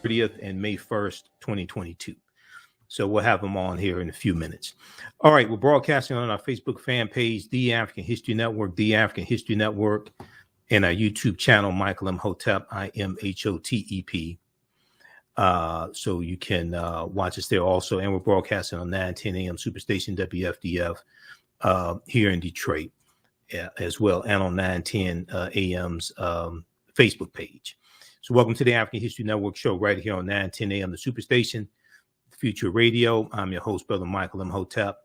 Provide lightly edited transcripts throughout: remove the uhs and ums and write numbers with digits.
30th and May 1st, 2022. So we'll have them on here in a few minutes. All right, we're broadcasting on our Facebook fan page, The African History Network, The African History Network, and our YouTube channel, Michael Imhotep, Imhotep. So you can watch us there also. And we're broadcasting on 9:10 a.m. Superstation WFDF here in Detroit as well, and on 9:10 a.m.'s Facebook page. So welcome to the African History Network show right here on 9:10 a.m. the Superstation, Future Radio. I'm your host, Brother Michael Imhotep.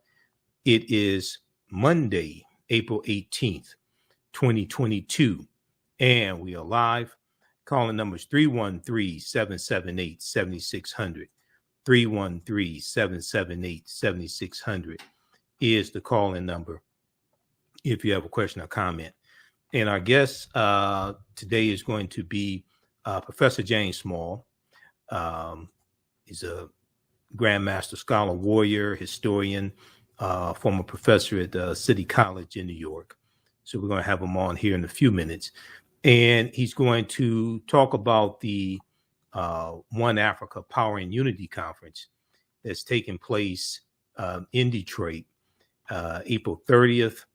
It is Monday, April 18th, 2022, and we are live. Calling numbers 313-778-7600. 313-778-7600 is the call-in number if you have a question or comment. And our guest today is going to be Professor James Small. He's a Grandmaster Scholar, warrior, historian, former professor at City College in New York. So we're going to have him on here in a few minutes. And he's going to talk about the One Africa Power and Unity Conference that's taking place in Detroit, April 30th,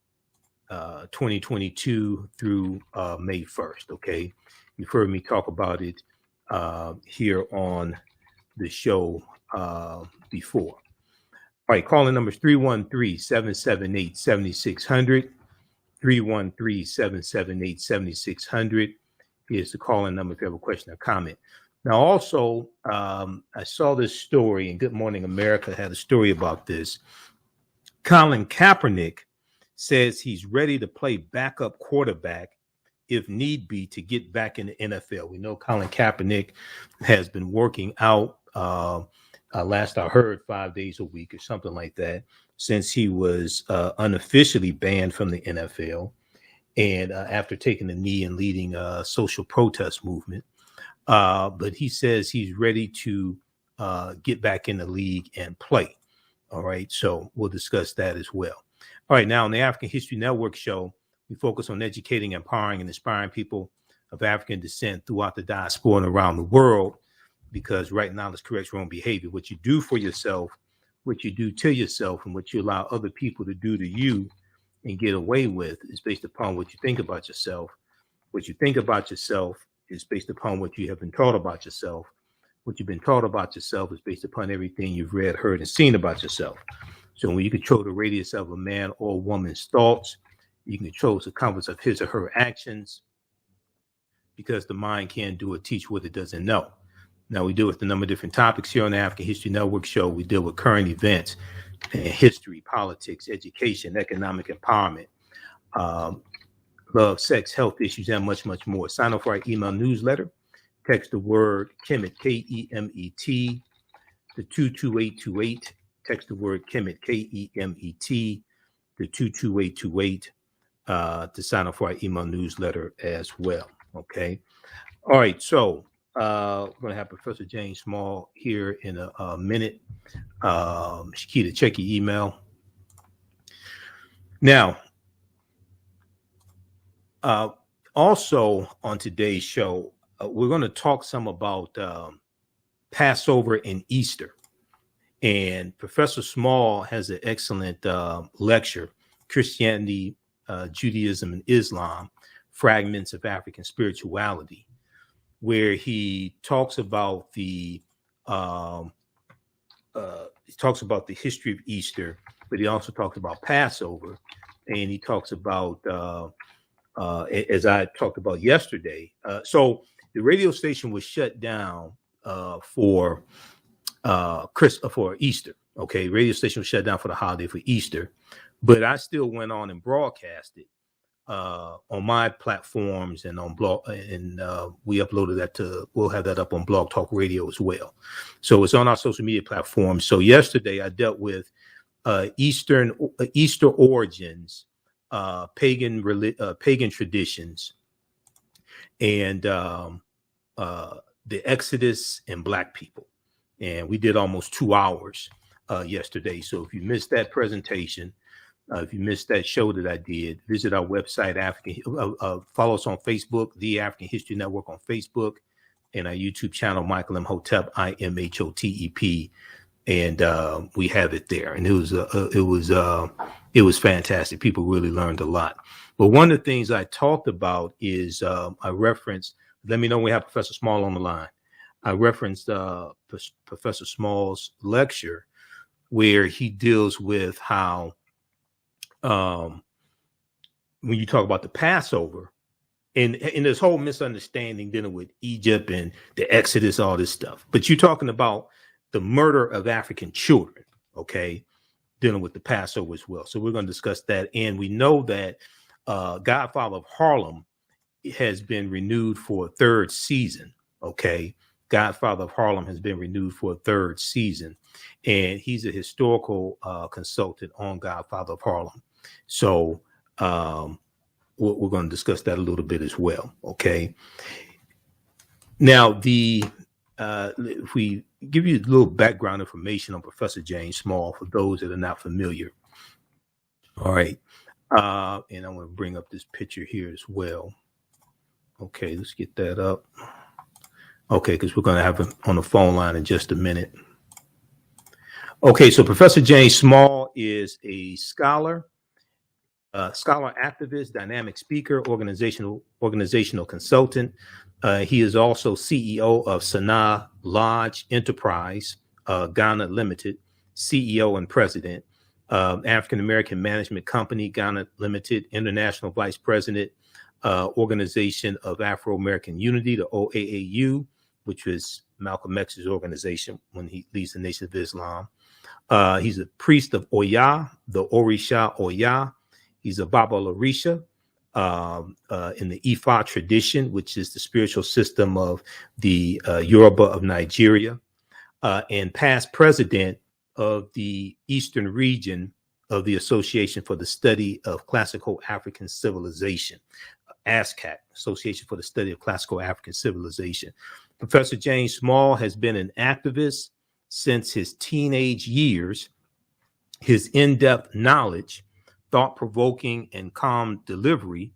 2022 through May 1st. Okay. You've heard me talk about it here on the show before. All right. Calling numbers 313-778-7600. 313-778-7600 is the call-in number if you have a question or comment. Now, also, I saw this story, and Good Morning America had a story about this. Colin Kaepernick says he's ready to play backup quarterback if need be to get back in the NFL. We know Colin Kaepernick has been working out, last I heard, 5 days a week or something like that, since he was unofficially banned from the NFL and after taking a knee and leading a social protest movement. But he says he's ready to get back in the league and play. All right. So we'll discuss that as well. All right. Now, on the African History Network show, we focus on educating, empowering, and inspiring people of African descent throughout the diaspora and around the world, because right knowledge corrects wrong behavior. What you do for yourself, what you do to yourself, and what you allow other people to do to you and get away with is based upon what you think about yourself. What you think about yourself is based upon what you have been taught about yourself. What you've been taught about yourself is based upon everything you've read, heard, and seen about yourself. So when you control the radius of a man or woman's thoughts, you can control the compass of his or her actions, because the mind can't do or teach what it doesn't know. Now, we deal with a number of different topics here on the African History Network show. We deal with current events, history, politics, education, economic empowerment, love, sex, health issues, and much, much more. Sign up for our email newsletter. Text the word Kemet, K-E-M-E-T, to 22828. Text the word Kemet, K-E-M-E-T, to 22828 to sign up for our email newsletter as well. Okay. All right. So we're going to have Professor James Small here in a minute. Shakita, check your email. Now, also on today's show, we're going to talk some about Passover and Easter. And Professor Small has an excellent lecture, Christianity, Judaism, and Islam, Fragments of African Spirituality, where he talks about the history of Easter, but he also talks about Passover, and he talks about as I talked about yesterday. So the radio station was shut down for Easter. Okay, radio station was shut down for the holiday for Easter, but I still went on and broadcasted on my platforms and on blog, and we uploaded that we'll have that up on Blog Talk Radio as well. So it's on our social media platforms. So yesterday I dealt with Easter origins, pagan traditions, and the Exodus and Black people. And we did almost 2 hours yesterday. So if you missed that presentation, if you missed that show that I did, visit our website, follow us on Facebook, The African History Network on Facebook, and our YouTube channel, Michael Imhotep, IMHOTEP, and we have it there. And it was fantastic. People really learned a lot. But one of the things I talked about is I referenced. Let me know when we have Professor Small on the line. I referenced Professor Small's lecture where he deals with how when you talk about the Passover and this whole misunderstanding dealing with Egypt and the Exodus, all this stuff. But you're talking about the murder of African children, okay, dealing with the Passover as well. So we're going to discuss that. And we know that Godfather of Harlem has been renewed for a third season, okay? Godfather of Harlem has been renewed for a third season, and he's a historical consultant on Godfather of Harlem. So we're going to discuss that a little bit as well, okay? Now, if we give you a little background information on Professor James Small for those that are not familiar, all right, and I'm going to bring up this picture here as well. Okay, let's get that up. Okay, because we're going to have him on the phone line in just a minute. Okay, so Professor James Small is a scholar activist, dynamic speaker, organizational consultant. He is also CEO of Sanaa Lodge Enterprise, Ghana Limited, CEO and president, African American Management Company, Ghana Limited, international vice president, Organization of Afro-American Unity, the OAAU, which was Malcolm X's organization when he leads the Nation of Islam. He's a priest of Oya, the Orisha Oya. He's a Baba Larisha in the Ifa tradition, which is the spiritual system of the Yoruba of Nigeria, and past president of the Eastern region of the Association for the Study of Classical African Civilization, ASCAC, Association for the Study of Classical African Civilization. Professor James Small has been an activist since his teenage years. His in-depth knowledge, thought-provoking, and calm delivery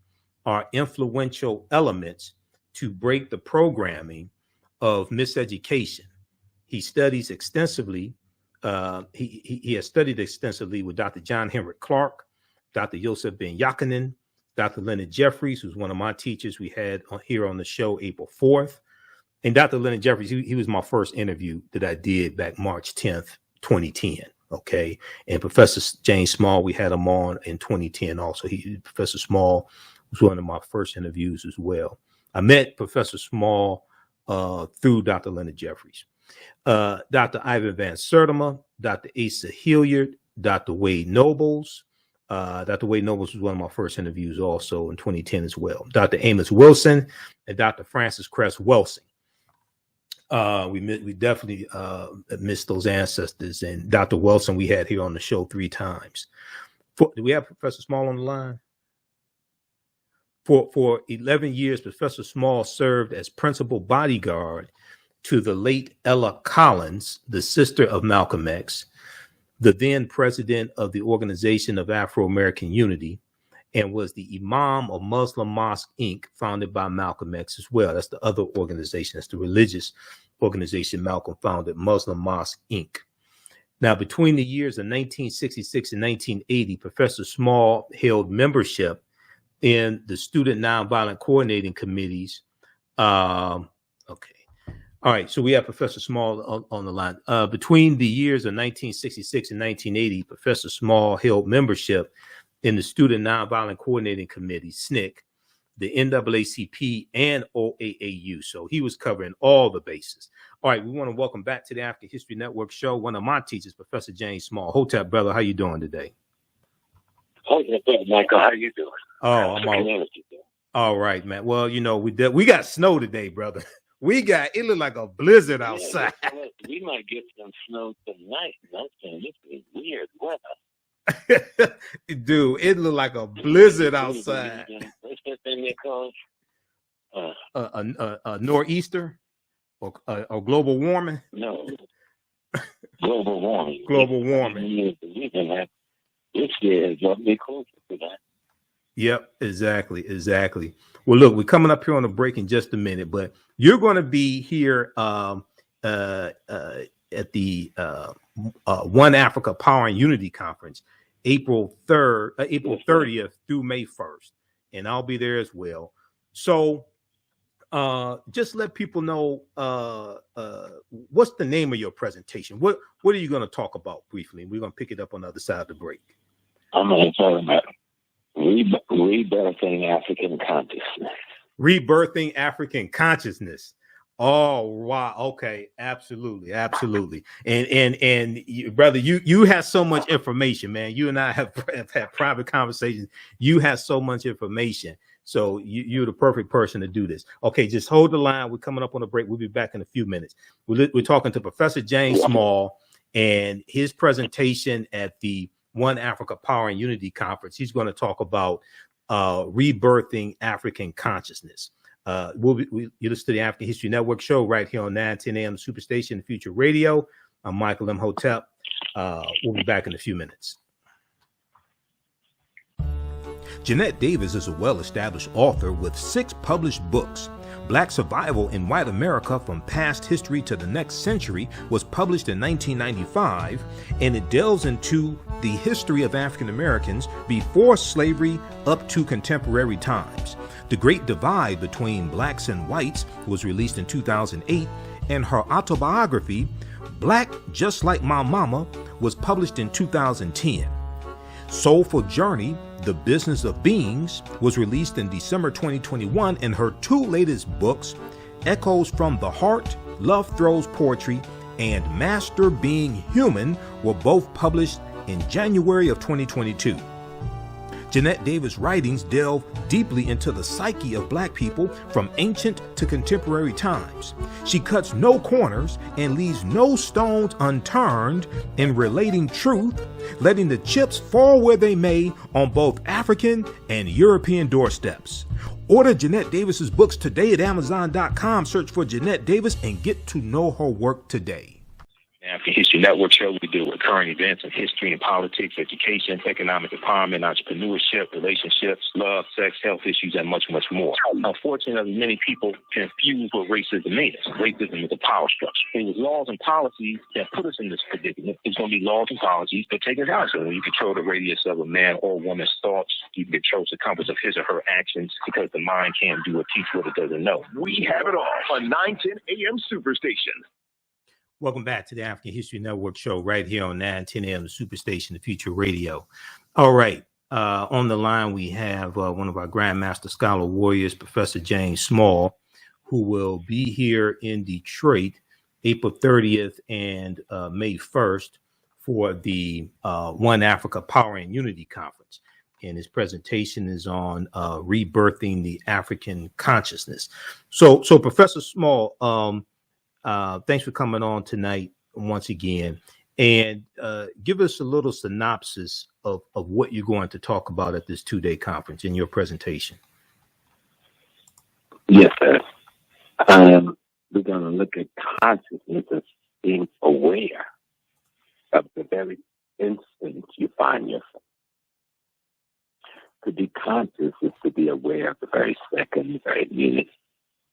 are influential elements to break the programming of miseducation. He studies extensively. He has studied extensively with Dr. John Henrik Clark, Dr. Yosef Ben Yakinen, Dr. Leonard Jeffries, who's one of my teachers we had here on the show April 4th. And Dr. Leonard Jeffries, he was my first interview that I did back March 10th, 2010. Okay. And Professor James Small, we had him on in 2010 also. Professor Small was one of my first interviews as well. I met Professor Small through Dr. Leonard Jeffries. Dr. Ivan Van Sertima, Dr. Asa Hilliard, Dr. Wade Nobles. Dr. Wade Nobles was one of my first interviews also in 2010 as well. Dr. Amos Wilson and Dr. Francis Cress Welsing. We definitely miss those ancestors. And Dr. Wilson we had here on the show 3 times. Do we have Professor Small on the line? For 11 years, Professor Small served as principal bodyguard to the late Ella Collins, the sister of Malcolm X, the then president of the Organization of Afro-American Unity, and was the Imam of Muslim Mosque, Inc., founded by Malcolm X as well. That's the other organization. That's the religious organization Malcolm founded, Muslim Mosque, Inc. Now, between the years of 1966 and 1980, Professor Small held membership in the Student Nonviolent Coordinating Committees. Okay. All right, so we have Professor Small on the line. Between the years of 1966 and 1980, Professor Small held membership in the Student Nonviolent Coordinating Committee, SNCC, the NAACP, and OAAU. So he was covering all the bases. All right, we want to welcome back to the African History Network show one of my teachers, Professor James Small. Hotep, brother, how you doing today? Hotep, Michael, how you doing? Oh, I'm all right, man. Well, you know, we got snow today, brother. It looked like a blizzard outside. We might get some snow tonight. That's going to be weird weather. Dude, it looked like a blizzard outside. What's that thing they call? A nor'easter or global warming? No. Global warming. Global warming. This year is going to be closer to that. Yep, exactly. Well, look, we're coming up here on a break in just a minute, but you're going to be here at the One Africa Power and Unity Conference, April 30th through May 1st, and I'll be there as well. So just let people know what's the name of your presentation. What are you going to talk about briefly? We're going to pick it up on the other side of the break. I'm going to talk about rebirthing African consciousness. Rebirthing African consciousness. Oh wow, okay, absolutely. And you, brother, you have so much information, man. You and I have had private conversations. You have so much information, so you're the perfect person to do this. Okay, just hold the line. We're coming up on a break. We'll be back in a few minutes. We're talking to Professor James Small and his presentation at the One Africa Power and Unity Conference. He's going to talk about rebirthing African consciousness. You listen to the African History Network show right here on 910 AM Superstation Future Radio. I'm Michael Imhotep. We'll be back in a few minutes. Jeanette Davis is a well-established author with 6 published books. Black Survival in White America from Past History to the Next Century was published in 1995, and it delves into the history of African Americans before slavery up to contemporary times. The Great Divide Between Blacks and Whites was released in 2008, and her autobiography, Black Just Like My Mama, was published in 2010. Soulful Journey, The Business of Beings, was released in December 2021, and her 2 latest books, Echoes from the Heart, Love Throws Poetry, and Master Being Human, were both published in January of 2022. Jeanette Davis' writings delve deeply into the psyche of Black people from ancient to contemporary times. She cuts no corners and leaves no stones unturned in relating truth, letting the chips fall where they may on both African and European doorsteps. Order Jeanette Davis's books today at Amazon.com. Search for Jeanette Davis and get to know her work today. African History Network show, we deal with current events in history and politics, education, economic empowerment, entrepreneurship, relationships, love, sex, health issues, and much, much more. Unfortunately, many people confuse what racism is. Racism is a power structure. It was laws and policies that put us in this predicament. It's going to be laws and policies that take us out. So when you control the radius of a man or woman's thoughts, you can control the compass of his or her actions, because the mind can't do or teach what it doesn't know. We have it all on 910 AM Superstation. Welcome back to the African History Network show right here on 910 AM Superstation, the Future Radio. All right. On the line, we have one of our Grandmaster Scholar Warriors, Professor James Small, who will be here in Detroit April 30th and May 1st for the One Africa Power and Unity Conference. And his presentation is on rebirthing the African consciousness. So Professor Small, thanks for coming on tonight once again, and give us a little synopsis of what you're going to talk about at this 2-day conference in your presentation. Yes, sir. We're going to look at consciousness as being aware of the very instant you find yourself. To be conscious is to be aware of the very second, the very minute,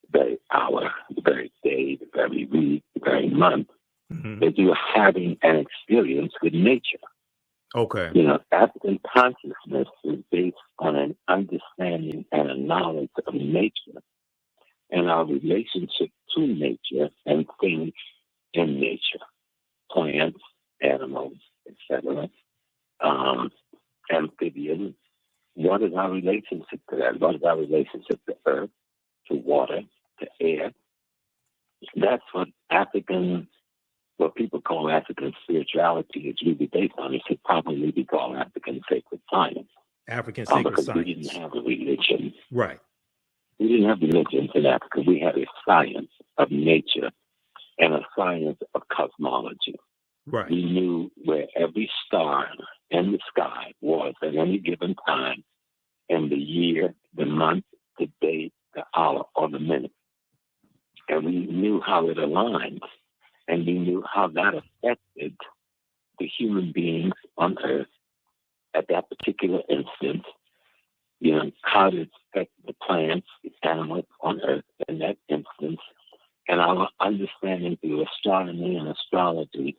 the very hour, the very day, the very week, the very month, that you're having an experience with nature. Okay. You know, African consciousness is based on an understanding and a knowledge of nature and our relationship to nature and things in nature, plants, animals, etc., amphibians. What is our relationship to that? What is our relationship to earth, to water, to air? That's what what people call African spirituality is really based on. It should probably be called African sacred science. African sacred because science. We didn't have a religion. Right. We didn't have religions in Africa. We had a science of nature and a science of cosmology. Right. We knew where every star in the sky was at any given time in the year, the month, the day, the hour, or the minute. And we knew how it aligned, and we knew how that affected the human beings on Earth at that particular instance, how to affect the plants, the animals on Earth in that instance, and our understanding through astronomy and astrology,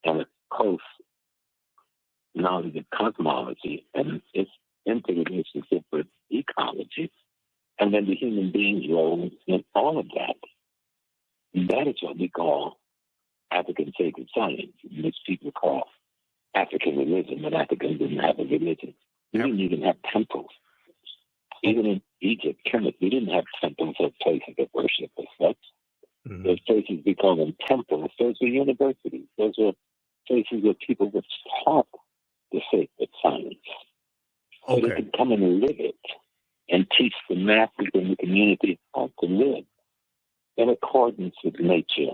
and of course, knowledge of cosmology and its interrelationship with ecology, and then the human being's role in all of that. That is what we call African sacred science, which people call African religion, but Africans didn't have a religion. We didn't even have temples. Even in Egypt, Kemet, we didn't have temples or places of worship as such. Mm-hmm. Those places, we call them temples. Those were universities. Those were places where people were taught the sacred science. So they could come and live it and teach the masses in the community how to live in accordance with nature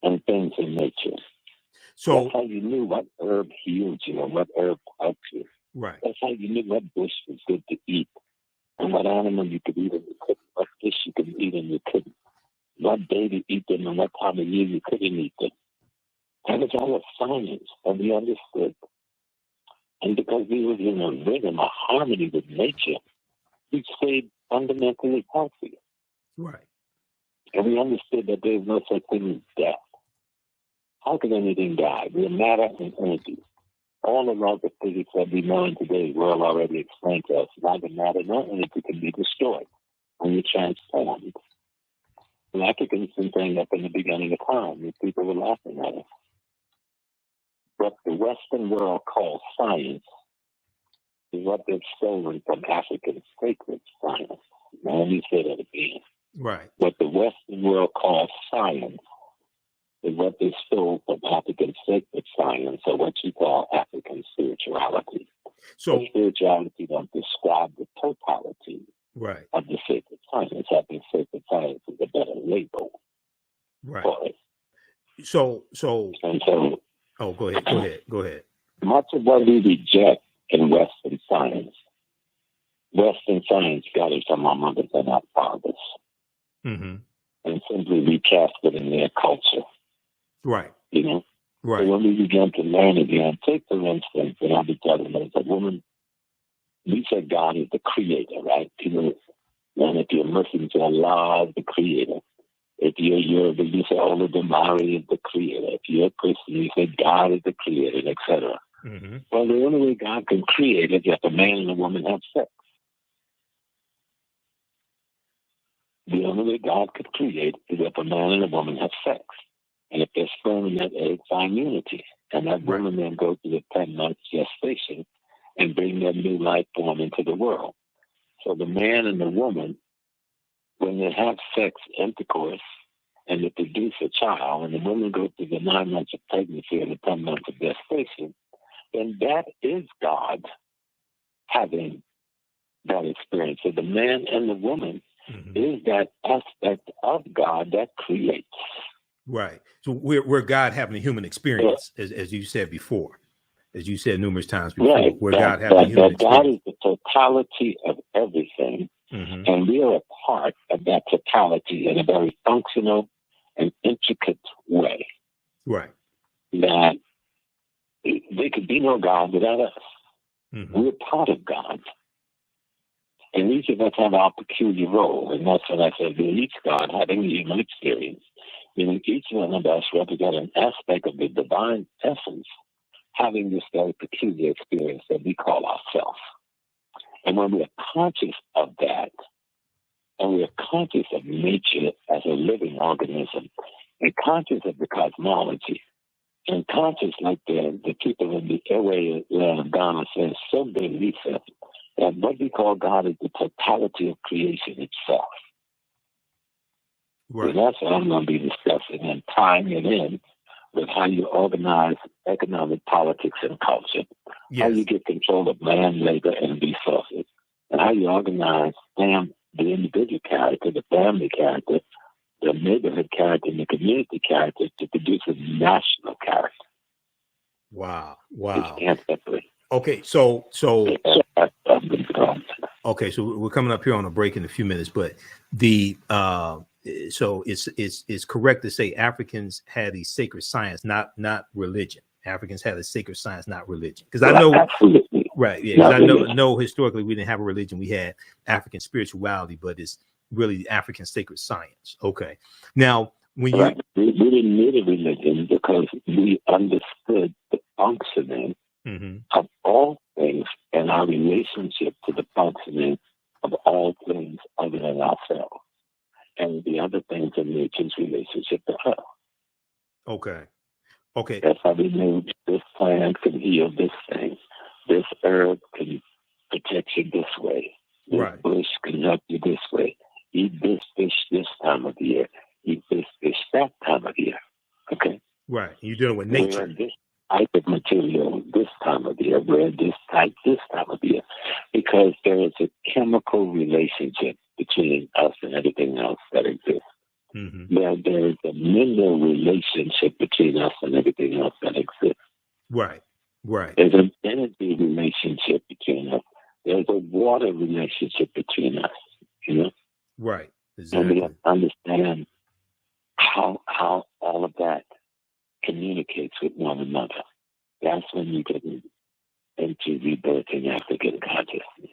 and things in nature. So that's how you knew what herb healed you or what herb helped you. Right. That's how you knew what bush was good to eat and what animal you could eat and you couldn't, what fish you could eat and you couldn't, what day to eat them and what time of year you couldn't eat them. That was all a science, and we understood. And because we were in a rhythm, a harmony with nature, we stayed fundamentally healthy. Right. And we understood that there's no such thing as death. How could anything die? We're matter and energy. All the laws of physics that we know in today's world already explained to us. Neither matter nor energy can be destroyed when you're transformed. The Africans been saying that from the beginning of time, and people were laughing at us. What the Western world calls science is what they've stolen from African sacred science. Now, let me say that again. Right. What the Western world calls science is what they stole from African sacred science, or what you call African spirituality. So but spirituality don't describe the totality of the sacred science. I think sacred science is a better label for it. So oh, go ahead. Much of what we reject in Western science got it from our mothers and our fathers, and simply recast it in their culture. Right. Right. So when we began to learn again, take for instance, and I'll be telling them, as a woman, we said God is the creator, right? People, and if you're Muslim, you say Allah is the creator. If you're Yoruba, you say Olodumare is the creator. If you're a Christian, you say God is the creator, etc. Well, the only way God can create is if a man and a woman have sex. The only way God could create is if a man and a woman have sex. And if there's sperm in that egg, find unity. And that woman then goes through the 10-month gestation and bring that new life form into the world. So the man and the woman, when they have sex, intercourse, and they produce a child, and the woman goes through the 9 months of pregnancy and the 10 months of gestation, then that is God having that experience. So the man and the woman is that aspect of God that creates. Right. So we're God having a human experience, as you said before, as you said numerous times before. Right. We're God having a human experience. God is the totality of everything, and we are a part of that totality in a very functional and intricate way. Right. That there could be no God without us. We're part of God. And each of us have our peculiar role. And that's what I said, each God having a human experience. Meaning each one of us represent an aspect of the divine essence having this very peculiar experience that we call ourselves. And when we are conscious of that, and we are conscious of nature as a living organism, and conscious of the cosmology, and conscious like the people in the airway land of Ghana says, so big Lisa, that what we call God is the totality of creation itself. Right. And that's what I'm going to be discussing and tying it in with how you organize economic politics and culture, how you get control of land, labor, and resources, and how you organize the individual character, the family character, the neighborhood character, and the community character to produce a national character. Wow. Which can't separate. Okay, so we're coming up here on a break in a few minutes, but so it's correct to say Africans had a sacred science, not religion. Africans had a sacred science, not religion. Because I know, Right. Yeah. 'Cause I know historically we didn't have a religion. We had African spirituality, but it's really African sacred science. Okay. Now, when you we didn't need a religion because we understood the functioning of all things and our relationship to the functioning of all things other than ourselves and the other things in nature's relationship to us. Okay. Okay. That's how we knew this plant can heal this thing. This herb can protect you this way. This bush can help you this way. Eat this fish this time of the year. Eat this fish that time of the year. Okay? Right. You're dealing with nature. Wear this type of material this time of the year. Wear this type this time of the year. Because there is a chemical relationship between us and everything else that exists. There is a mineral relationship between us and everything else that exists. Right. Right. There's an energy relationship between us. There's a water relationship between us. You know. Right. Exactly. And we understand how all of that communicates with one another. That's when you get into rebirthing African consciousness.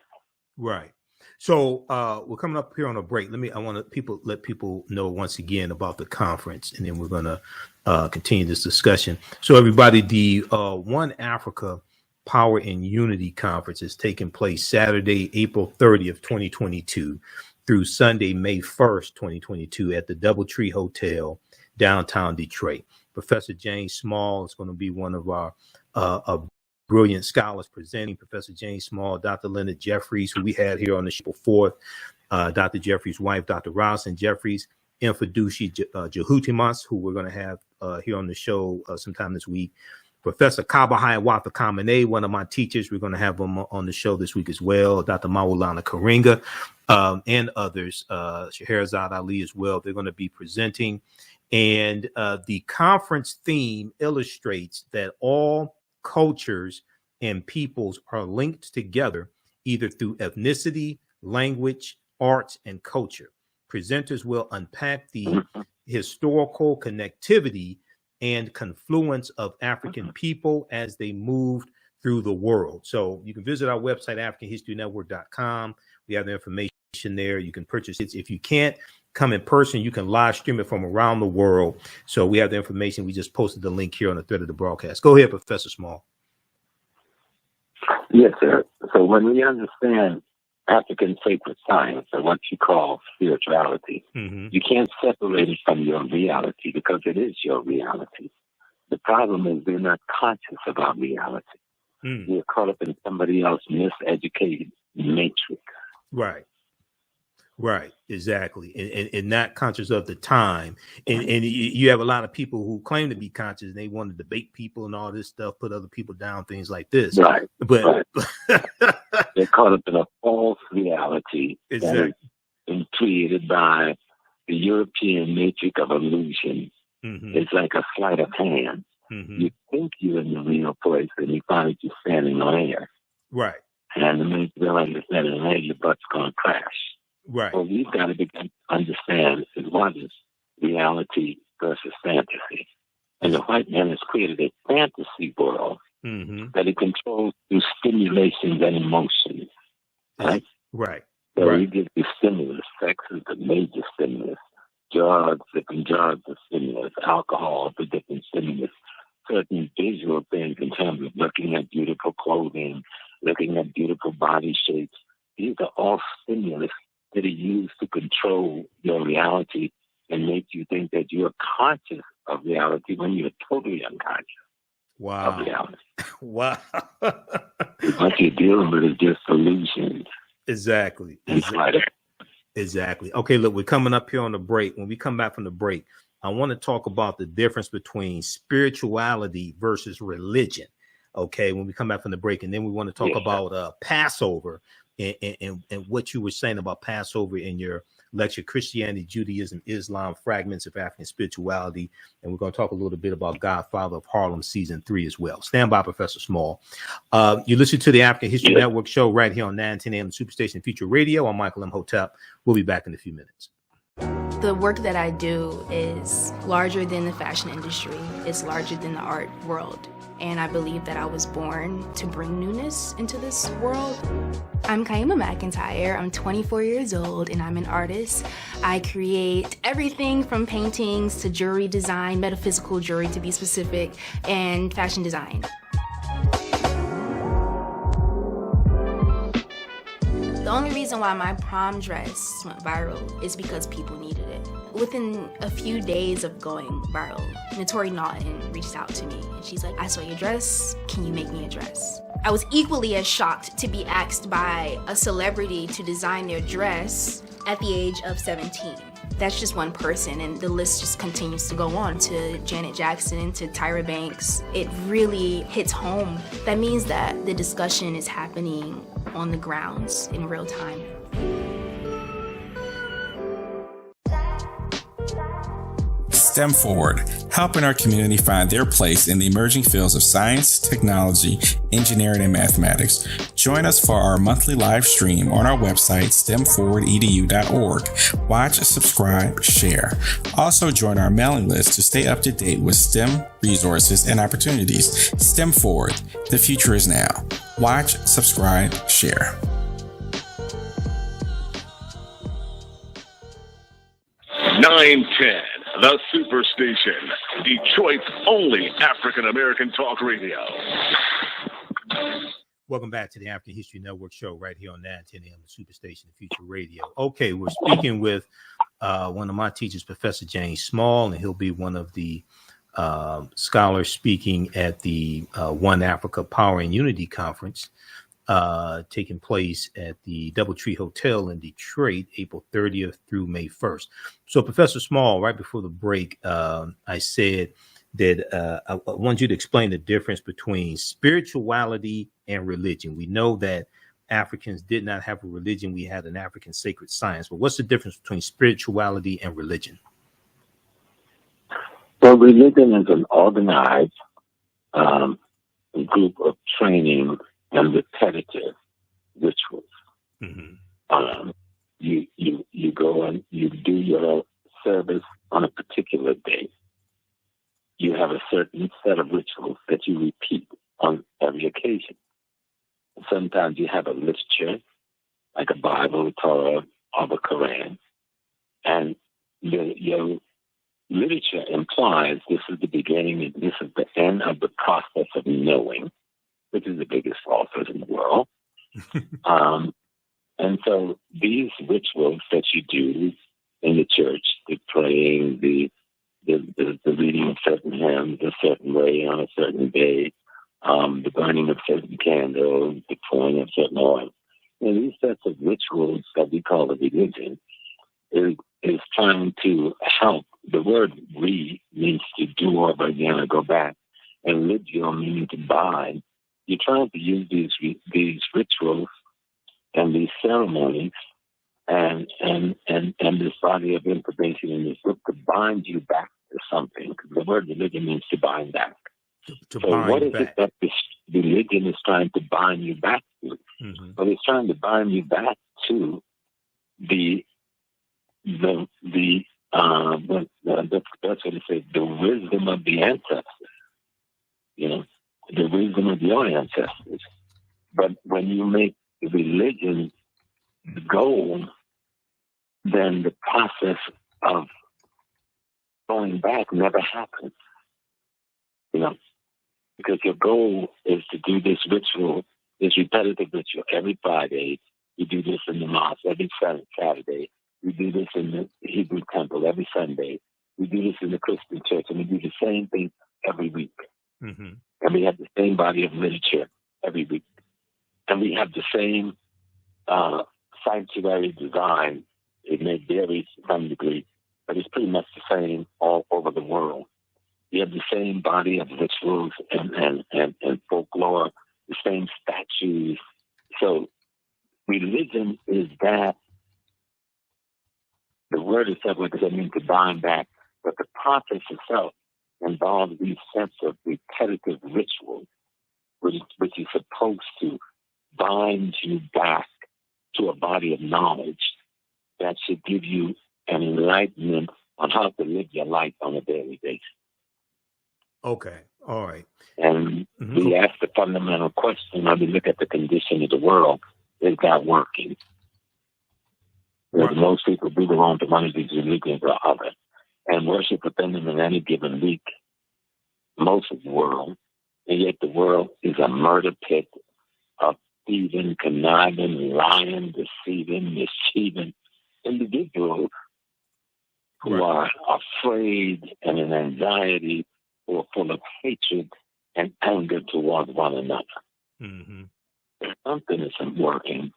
Right. So we're coming up here on a break. I want to let people know once again about the conference, and then we're going to continue this discussion. So everybody, the One Africa Power and Unity Conference is taking place Saturday, April 30th, 2022 through Sunday, May 1st, 2022 at the Doubletree Hotel, downtown Detroit. Professor James Small is going to be one of our brilliant scholars presenting. Professor James Small, Dr. Leonard Jeffries, who we had here on the show before, Dr. Jeffries' wife, Dr. Ralston Jeffries, Infadushi Jehutimas, who we're going to have here on the show sometime this week. Professor Kabahai Watha Kamene, one of my teachers, we're going to have him on the show this week as well. Dr. Maulana Karinga and others, Scheherazade Ali as well. They're going to be presenting. And the conference theme illustrates that all cultures and peoples are linked together either through ethnicity, language, arts, and culture. Presenters will unpack the historical connectivity and confluence of African people as they moved through the world. So you can visit our website, AfricanHistoryNetwork.com. We have the information there. You can purchase it. If you can't come in person, you can live stream it from around the world. So we have the information. We just posted the link here on the thread of the broadcast. Go ahead, Professor Small. Yes, sir. So when we understand African sacred science, or what you call spirituality, you can't separate it from your reality because it is your reality. The problem is we're not conscious about reality. We're caught up in somebody else's miseducated matrix. Right. Right, exactly, and not conscious of the time, and you have a lot of people who claim to be conscious, and they want to debate people and all this stuff, put other people down, things like this. Right, but they're caught up in a false reality exactly. that has been created by the European matrix of illusion. It's like a sleight of hand. You think you're in the real place, and you find you're standing on air. Right, and the minute you realize you're standing on air, your butt's going to crash. Right. Well, we've got to begin to understand that what is reality versus fantasy. And the white man has created a fantasy world that he controls through stimulations and emotions. Right? Right. So he gives you stimulus. Sex is the major stimulus. Drugs, different drugs are stimulus. Alcohol is a different stimulus. Certain visual things in terms of looking at beautiful clothing, looking at beautiful body shapes. These are all stimulus that are used to control your reality and make you think that you're conscious of reality when you're totally unconscious of reality. Wow. What you're dealing with is just illusions. Exactly. Exactly. Okay, look, we're coming up here on the break. When we come back from the break, I want to talk about the difference between spirituality versus religion. Okay, when we come back from the break, and then we want to talk about Passover. And what you were saying about Passover in your lecture, Christianity, Judaism, Islam, Fragments of African Spirituality. And we're going to talk a little bit about Godfather of Harlem Season 3 as well. Stand by, Professor Small. You listen to the African History Network show right here on 910 AM Superstation Future Radio. I'm Michael Imhotep. We'll be back in a few minutes. The work that I do is larger than the fashion industry. It's larger than the art world. and I believe that I was born to bring newness into this world. I'm Kaima McIntyre. I'm 24 years old, and I'm an artist. I create everything from paintings to jewelry design, metaphysical jewelry to be specific, and fashion design. The only reason why my prom dress went viral is because people needed it. Within a few days of going viral, Notori Naughton reached out to me and she's like, I saw your dress, can you make me a dress? I was equally as shocked to be asked by a celebrity to design their dress at the age of 17. That's just one person, and the list just continues to go on to Janet Jackson, to Tyra Banks. It really hits home. That means that the discussion is happening on the grounds in real time. STEM Forward, helping our community find their place in the emerging fields of science, technology, engineering, and mathematics. Join us for our monthly live stream on our website, stemforwardedu.org. Watch, subscribe, share. Also join our mailing list to stay up to date with STEM resources and opportunities. STEM Forward, the future is now. Watch, subscribe, share. 910, the Superstation, Detroit's only African-American talk radio. Welcome back to the African History Network show right here on 910 AM, the Superstation, the Future Radio. Okay, we're speaking with one of my teachers, Professor James Small, and he'll be one of the scholars speaking at the One Africa Power and Unity Conference taking place at the Doubletree Hotel in Detroit, April 30th through May 1st. So, Professor Small, right before the break, I said that I want you to explain the difference between spirituality and religion. We know that Africans did not have a religion. We had an African sacred science. But what's the difference between spirituality and religion? Well, religion is an organized group of training and repetitive rituals. Mm-hmm. You go and you do your service on a particular day. You have a certain set of rituals that you repeat on every occasion. Sometimes you have a literature, like a Bible, Torah, or the Quran, and your literature implies this is the beginning and this is the end of the process of knowing, which is the biggest authors in the world. And so these rituals that you do in the church, the praying, the reading of certain hymns a certain way on a certain day, the burning of certain candles, the pouring of certain oil, these sets of rituals that we call a religion is trying to help. The word "re" means to do over again or go back, and "legio" meaning to bind. You're trying to use these rituals and these ceremonies and this body of information in this book to bind you back to something. The word religion means to bind back. So what is it that this religion is trying to bind you back to? Mm-hmm. Well, it's trying to bind you back to that's what it says, the wisdom of the ancestors. The wisdom of your ancestors. But when you make the religion the goal, then the process of going back never happens. Because your goal is to do this ritual, this repetitive ritual every Friday. You do this in the mosque every Saturday. We do this in the Hebrew temple every Sunday. We do this in the Christian church, and we do the same thing every week. Mm-hmm. And we have the same body of literature every week. And we have the same sanctuary design. It may vary to some degree, but it's pretty much the same all over the world. We have the same body of rituals and folklore, the same statues. So religion is that. The word itself, what does that mean, to bind back? But the process itself involves these sets of repetitive rituals, which is supposed to bind you back to a body of knowledge that should give you an enlightenment on how to live your life on a daily basis. Okay. All right. And we ask the fundamental question, when we look at the condition of the world, is that working? Right. Most people do belong to one of these religions or other and worship within them in any given week, most of the world, and yet the world is a murder pit of thieving, conniving, lying, deceiving, mischieving individuals who are afraid and in anxiety, who are full of hatred and anger towards one another. Mm-hmm. Something isn't working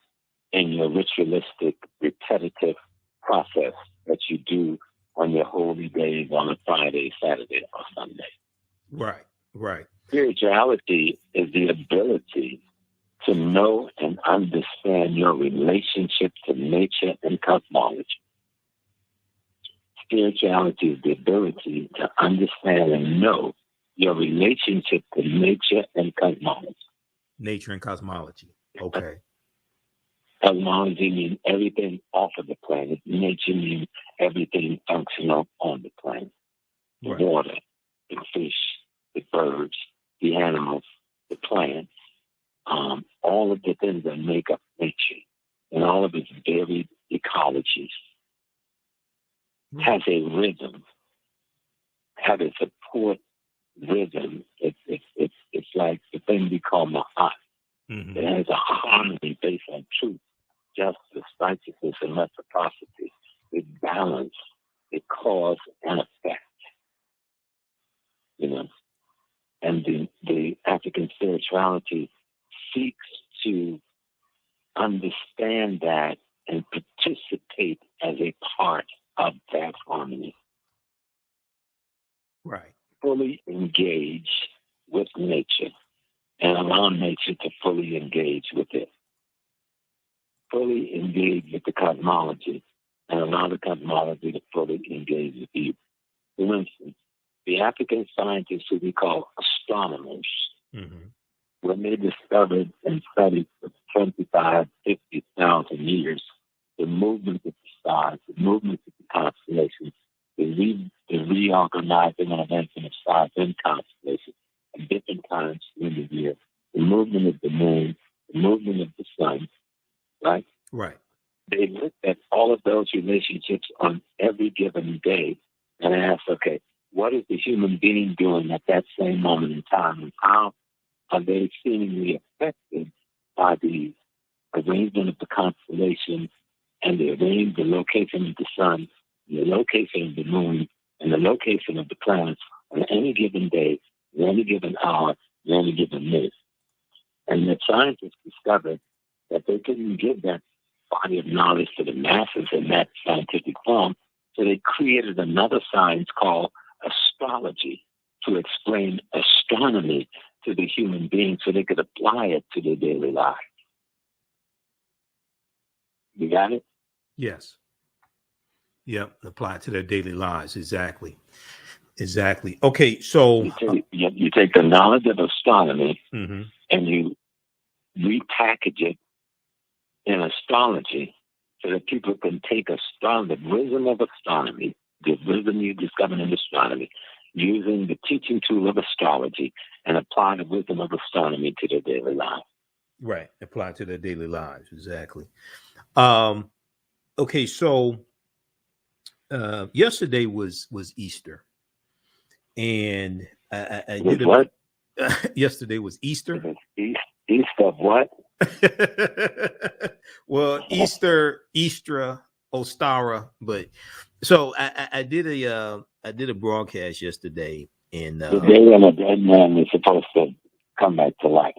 in your ritualistic, repetitive process that you do on your holy days on a Friday, Saturday, or Sunday. Right, right. Spirituality is the ability to know and understand your relationship to nature and cosmology. Spirituality is the ability to understand and know your relationship to nature and cosmology. Nature and cosmology. Okay. Cosmology means everything off of the planet. Nature means everything functional on the planet. The water, the fish, the birds, the animals, the plants, all of the things that make up nature and all of its varied ecologies has a rhythm, has a support rhythm. It's like the thing we call Maafa. Mm-hmm. It has a harmony based on truth, justice, righteousness, and reciprocity. It balance, it cause and effect. You know, and the African spirituality seeks to understand that and participate as a part of that harmony. Right. Fully engage with nature and allow nature to fully engage with it. Fully engage with the cosmology and allow the cosmology to fully engage with you. For instance, the African scientists who we call astronomers, when they discovered and studied for 25, 50,000 years the movement of the stars, the movement of the constellations, the reorganizing and events of stars and constellations at different times in the year, the movement of the moon, the movement of the sun, right? Right. They looked at all of those relationships on every given day and asked, okay, what is the human being doing at that same moment in time, and how are they seemingly affected by the arrangement of the constellations and the location of the sun, the location of the moon, and the location of the planets on any given day, in any given hour, in any given minute. And the scientists discovered that they couldn't give that body of knowledge to the masses in that scientific form, so they created another science called astrology to explain astronomy to the human being so they could apply it to their daily lives. You got it? Yes. Yep. Apply it to their daily lives. Exactly. Exactly. Okay. So you take the knowledge of astronomy and you repackage it in astrology so that people can take the wisdom of astronomy, the wisdom you discovered in astronomy, using the teaching tool of astrology, and apply the wisdom of astronomy to their daily lives. Right. Apply to their daily lives. Exactly. Okay. So yesterday was Easter, and I did what? Yesterday was Easter. East of what? Well, Easter, Ostara, but so I did a broadcast yesterday, and the day when a dead man is supposed to come back to life.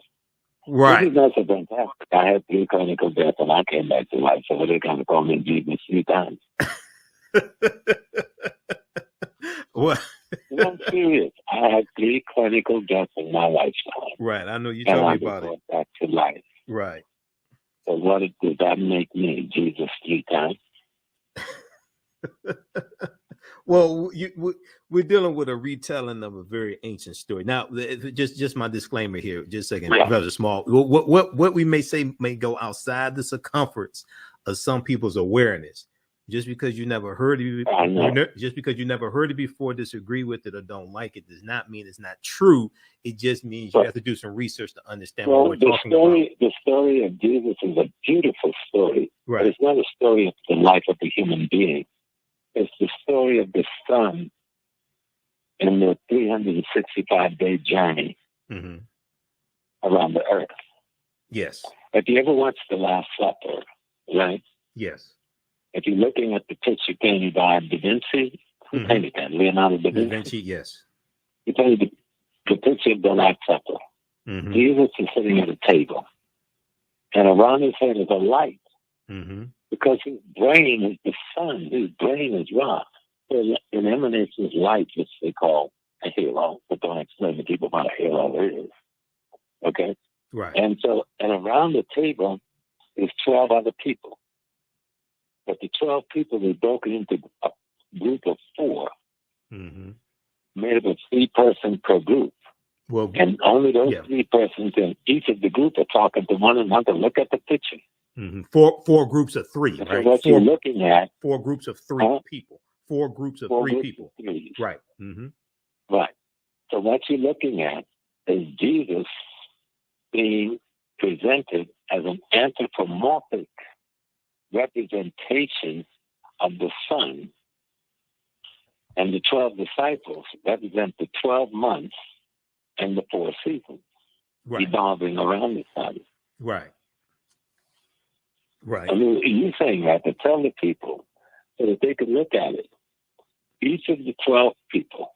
Right. This is fantastic. I had 3 clinical deaths and I came back to life, so they're going to call me Jesus 3 times. Well, I'm serious. I had 3 clinical deaths in my lifetime. Right. I know you told me about it. Back to life. Right. So what does that make me? Jesus 3 times? Well, we're dealing with a retelling of a very ancient story. Now, just my disclaimer here, just a second, Professor Small. What we may say may go outside the circumference of some people's awareness. Just because you never heard it, just because you never heard it before, disagree with it, or don't like it, does not mean it's not true. It just means you have to do some research to understand what we're talking about. The story of Jesus is a beautiful story, right? But it's not a story of the life of a human being. It's the story of the sun in the 365-day journey around the earth. Yes. If you ever watched The Last Supper, right? Yes. If you're looking at the picture painted by Da Vinci, who painted that? Leonardo da Vinci? Da Vinci, yes. He painted the picture of the Last Supper. Jesus is sitting at a table, and around his head is a light, because his brain is the sun. His brain is rock. So it emanates this light, which they call a halo, but don't explain to people what a halo is. Okay? Right. And around the table is 12 other people. But the 12 people are broken into a group of 4, made up of 3 persons per group. Well, and only those 3 persons in each of the group are talking to one another. Look at the picture. Four groups of 3, so right? What you're looking at. 4 groups of 3 people. 4 groups of 3 people. Right. Right. So what you're looking at is Jesus being presented as an anthropomorphic representation of the sun, and the 12 disciples represent the 12 months and the 4 seasons evolving around the sun. Right. Right. I mean, you're saying that to tell the people so that they could look at it. Each of the 12 people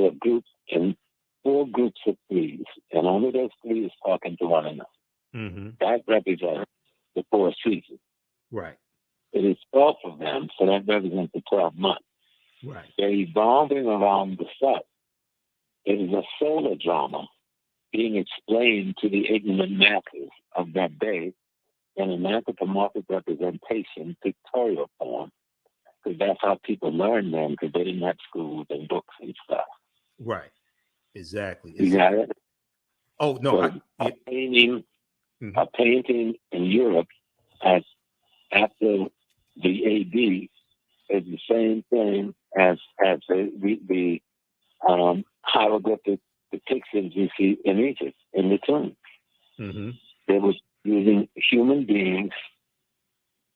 are grouped in 4 groups of 3s, and only those 3 is talking to one another. That represents the 4 seasons. Right. It is 12 of them, so that represents the 12 months. Right. They're evolving around the sun. It is a solar drama being explained to the ignorant masses of that day in an anthropomorphic representation, pictorial form, because that's how people learn them, because they didn't have schools and books and stuff. Right. Exactly. You got it? Oh, no. So a painting in Europe after the AD is the same thing as the hieroglyphic depictions you see in Egypt, in the tombs. They were using human beings,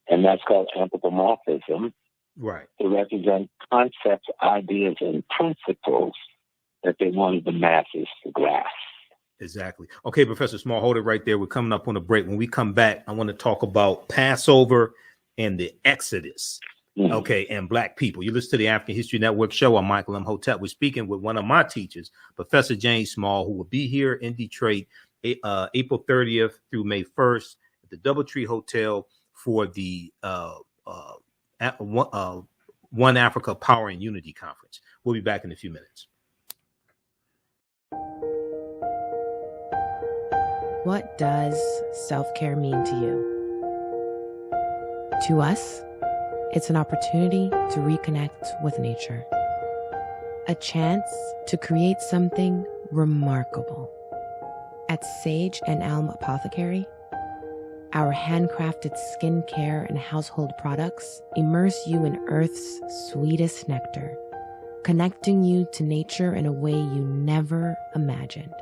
and that's called anthropomorphism, to represent concepts, ideas, and principles that they wanted the masses to grasp. Exactly. Okay, Professor Small, hold it right there. We're coming up on a break. When we come back, I want to talk about Passover and the Exodus. Okay, and Black people. You listen to the African History Network show. I'm Michael Imhotep. We're speaking with one of my teachers, Professor James Small, who will be here in Detroit April 30th through May 1st at the Doubletree Hotel for the One Africa Power and Unity Conference. We'll be back in a few minutes. What does self-care mean to you? To us, it's an opportunity to reconnect with nature. A chance to create something remarkable. At Sage and Elm Apothecary, our handcrafted skincare and household products immerse you in Earth's sweetest nectar, connecting you to nature in a way you never imagined.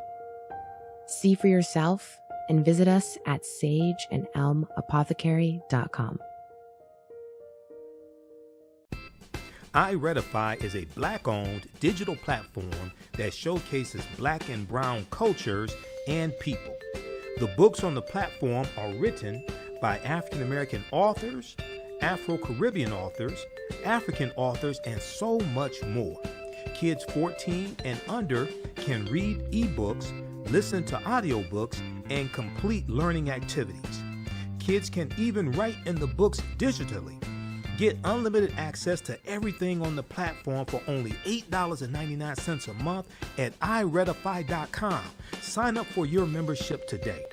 See for yourself and visit us at sageandelmapothecary.com. iRedify is a Black-owned digital platform that showcases Black and Brown cultures and people. The books on the platform are written by African-American authors, Afro-Caribbean authors, African authors, and so much more. Kids 14 and under can read ebooks, listen to audiobooks, and complete learning activities. Kids can even write in the books digitally. Get unlimited access to everything on the platform for only $8.99 a month at iRedify.com. Sign up for your membership today.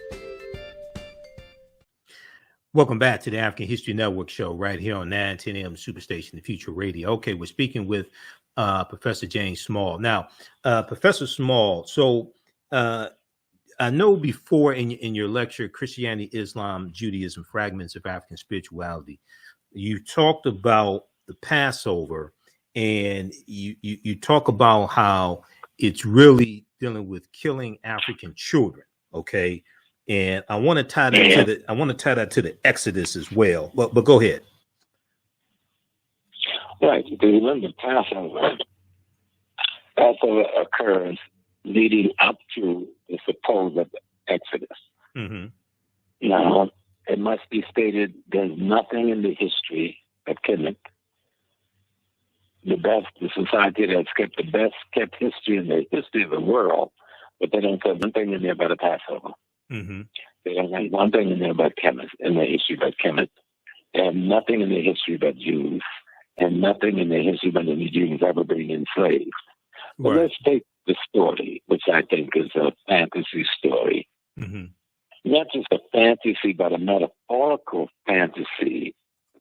Welcome back to the African History Network show right here on 910 AM Superstation, the Future Radio. Okay, we're speaking with Professor James Small. Now, Professor Small, so I know before in your lecture, Christianity, Islam, Judaism, Fragments of African Spirituality, you talked about the Passover, and you talk about how it's really dealing with killing African children. Okay, and I want to tie that to the Exodus as well. But go ahead. Right. Because remember, Passover occurs leading up to the supposed Exodus. Mm-hmm. Now, it must be stated there's nothing in the history of Kemet, the society that's kept the best kept history in the history of the world, but they don't put one thing in there about a Passover. Mm-hmm. They don't have one thing in there about Kemet, in the history about Kemet. They have nothing in the history about Jews, and nothing in the history about the Jews ever being enslaved. But let's take the story, which I think is a fantasy story. Mm-hmm. Not just a fantasy, but a metaphorical fantasy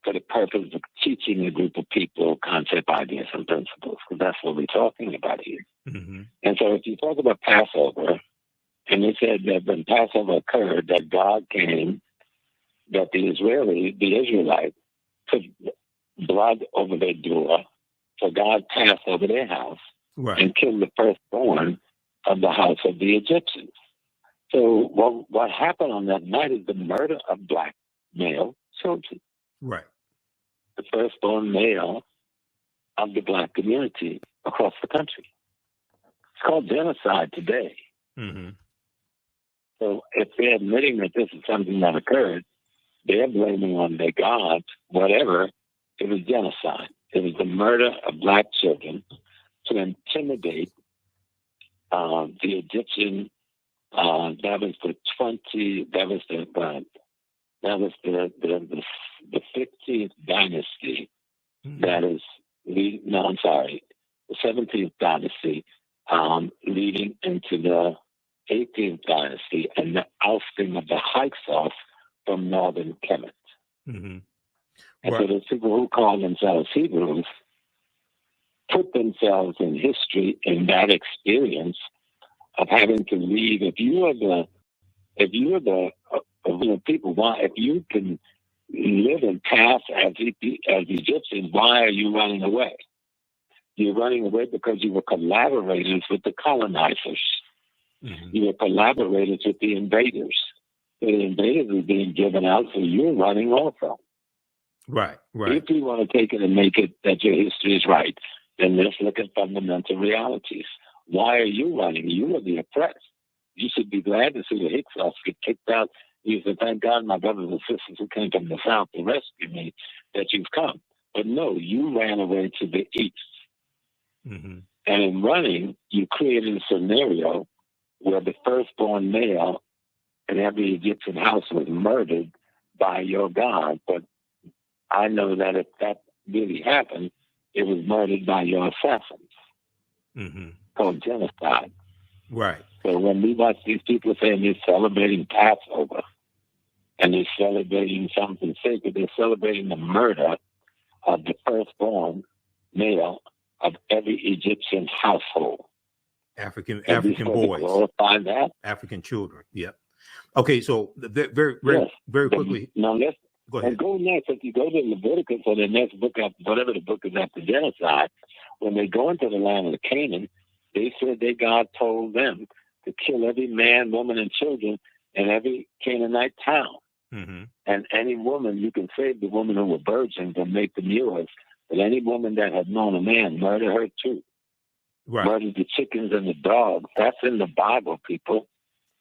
for the purpose of teaching a group of people concept, ideas, and principles, because that's what we're talking about here. Mm-hmm. And so if you talk about Passover, and they said that when Passover occurred, that God came, that the Israelites put blood over their door, so God passed over their house and killed the firstborn of the house of the Egyptians. So what happened on that night is the murder of black male children. Right. The firstborn male of the black community across the country. It's called genocide today. Mm-hmm. So if they're admitting that this is something that occurred, they're blaming on their gods, whatever. It was genocide. It was the murder of black children to intimidate the Egyptian. That was the 15th dynasty. Mm-hmm. That is, the 17th dynasty, leading into the 18th dynasty, and the ousting of the Hyksos from northern Kemet. Mm-hmm. And so those people who call themselves Hebrews put themselves in history in that experience of having to leave. If you are the people, why? If you can live and pass as Egyptians, why are you running away? You're running away because you were collaborators with the colonizers. Mm-hmm. You were collaborators with the invaders. The invaders were being given out, so you're running also. Right. If you want to take it and make it that your history is right, then let's look at fundamental realities. Why are you running? You are the oppressed. You should be glad to see the Hyksos get kicked out. You should thank God, my brothers and sisters who came from the south to rescue me, that you've come. But no, you ran away to the east. Mm-hmm. And in running, you created a scenario where the firstborn male in every Egyptian house was murdered by your God. But I know that if that really happened, it was murdered by your assassins. Mm-hmm. Called genocide. Right. So when we watch these people saying they're celebrating Passover and they're celebrating something sacred, they're celebrating the murder of the firstborn male of every Egyptian household. African boys. Glorify that. African children. Yep. Okay, so very quickly. Now let's go ahead. And go next. If you go to Leviticus or the next book, whatever the book is after genocide, when they go into the land of Canaan, they said that God told them to kill every man, woman, and children in every Canaanite town. Mm-hmm. And any woman, you can save the women who were virgins and make them yours, but any woman that had known a man, murder her too. Right. Murder the chickens and the dogs. That's in the Bible, people.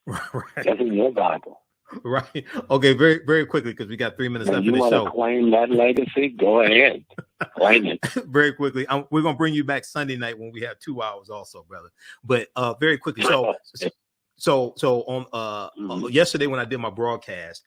Right. That's in your Bible. Right. Okay, very, very quickly, because we got 3 minutes left in the show. You want to claim that legacy? Go ahead. Claim it. Very quickly. We're going to bring you back Sunday night when we have 2 hours also, brother. But very quickly. So on yesterday when I did my broadcast,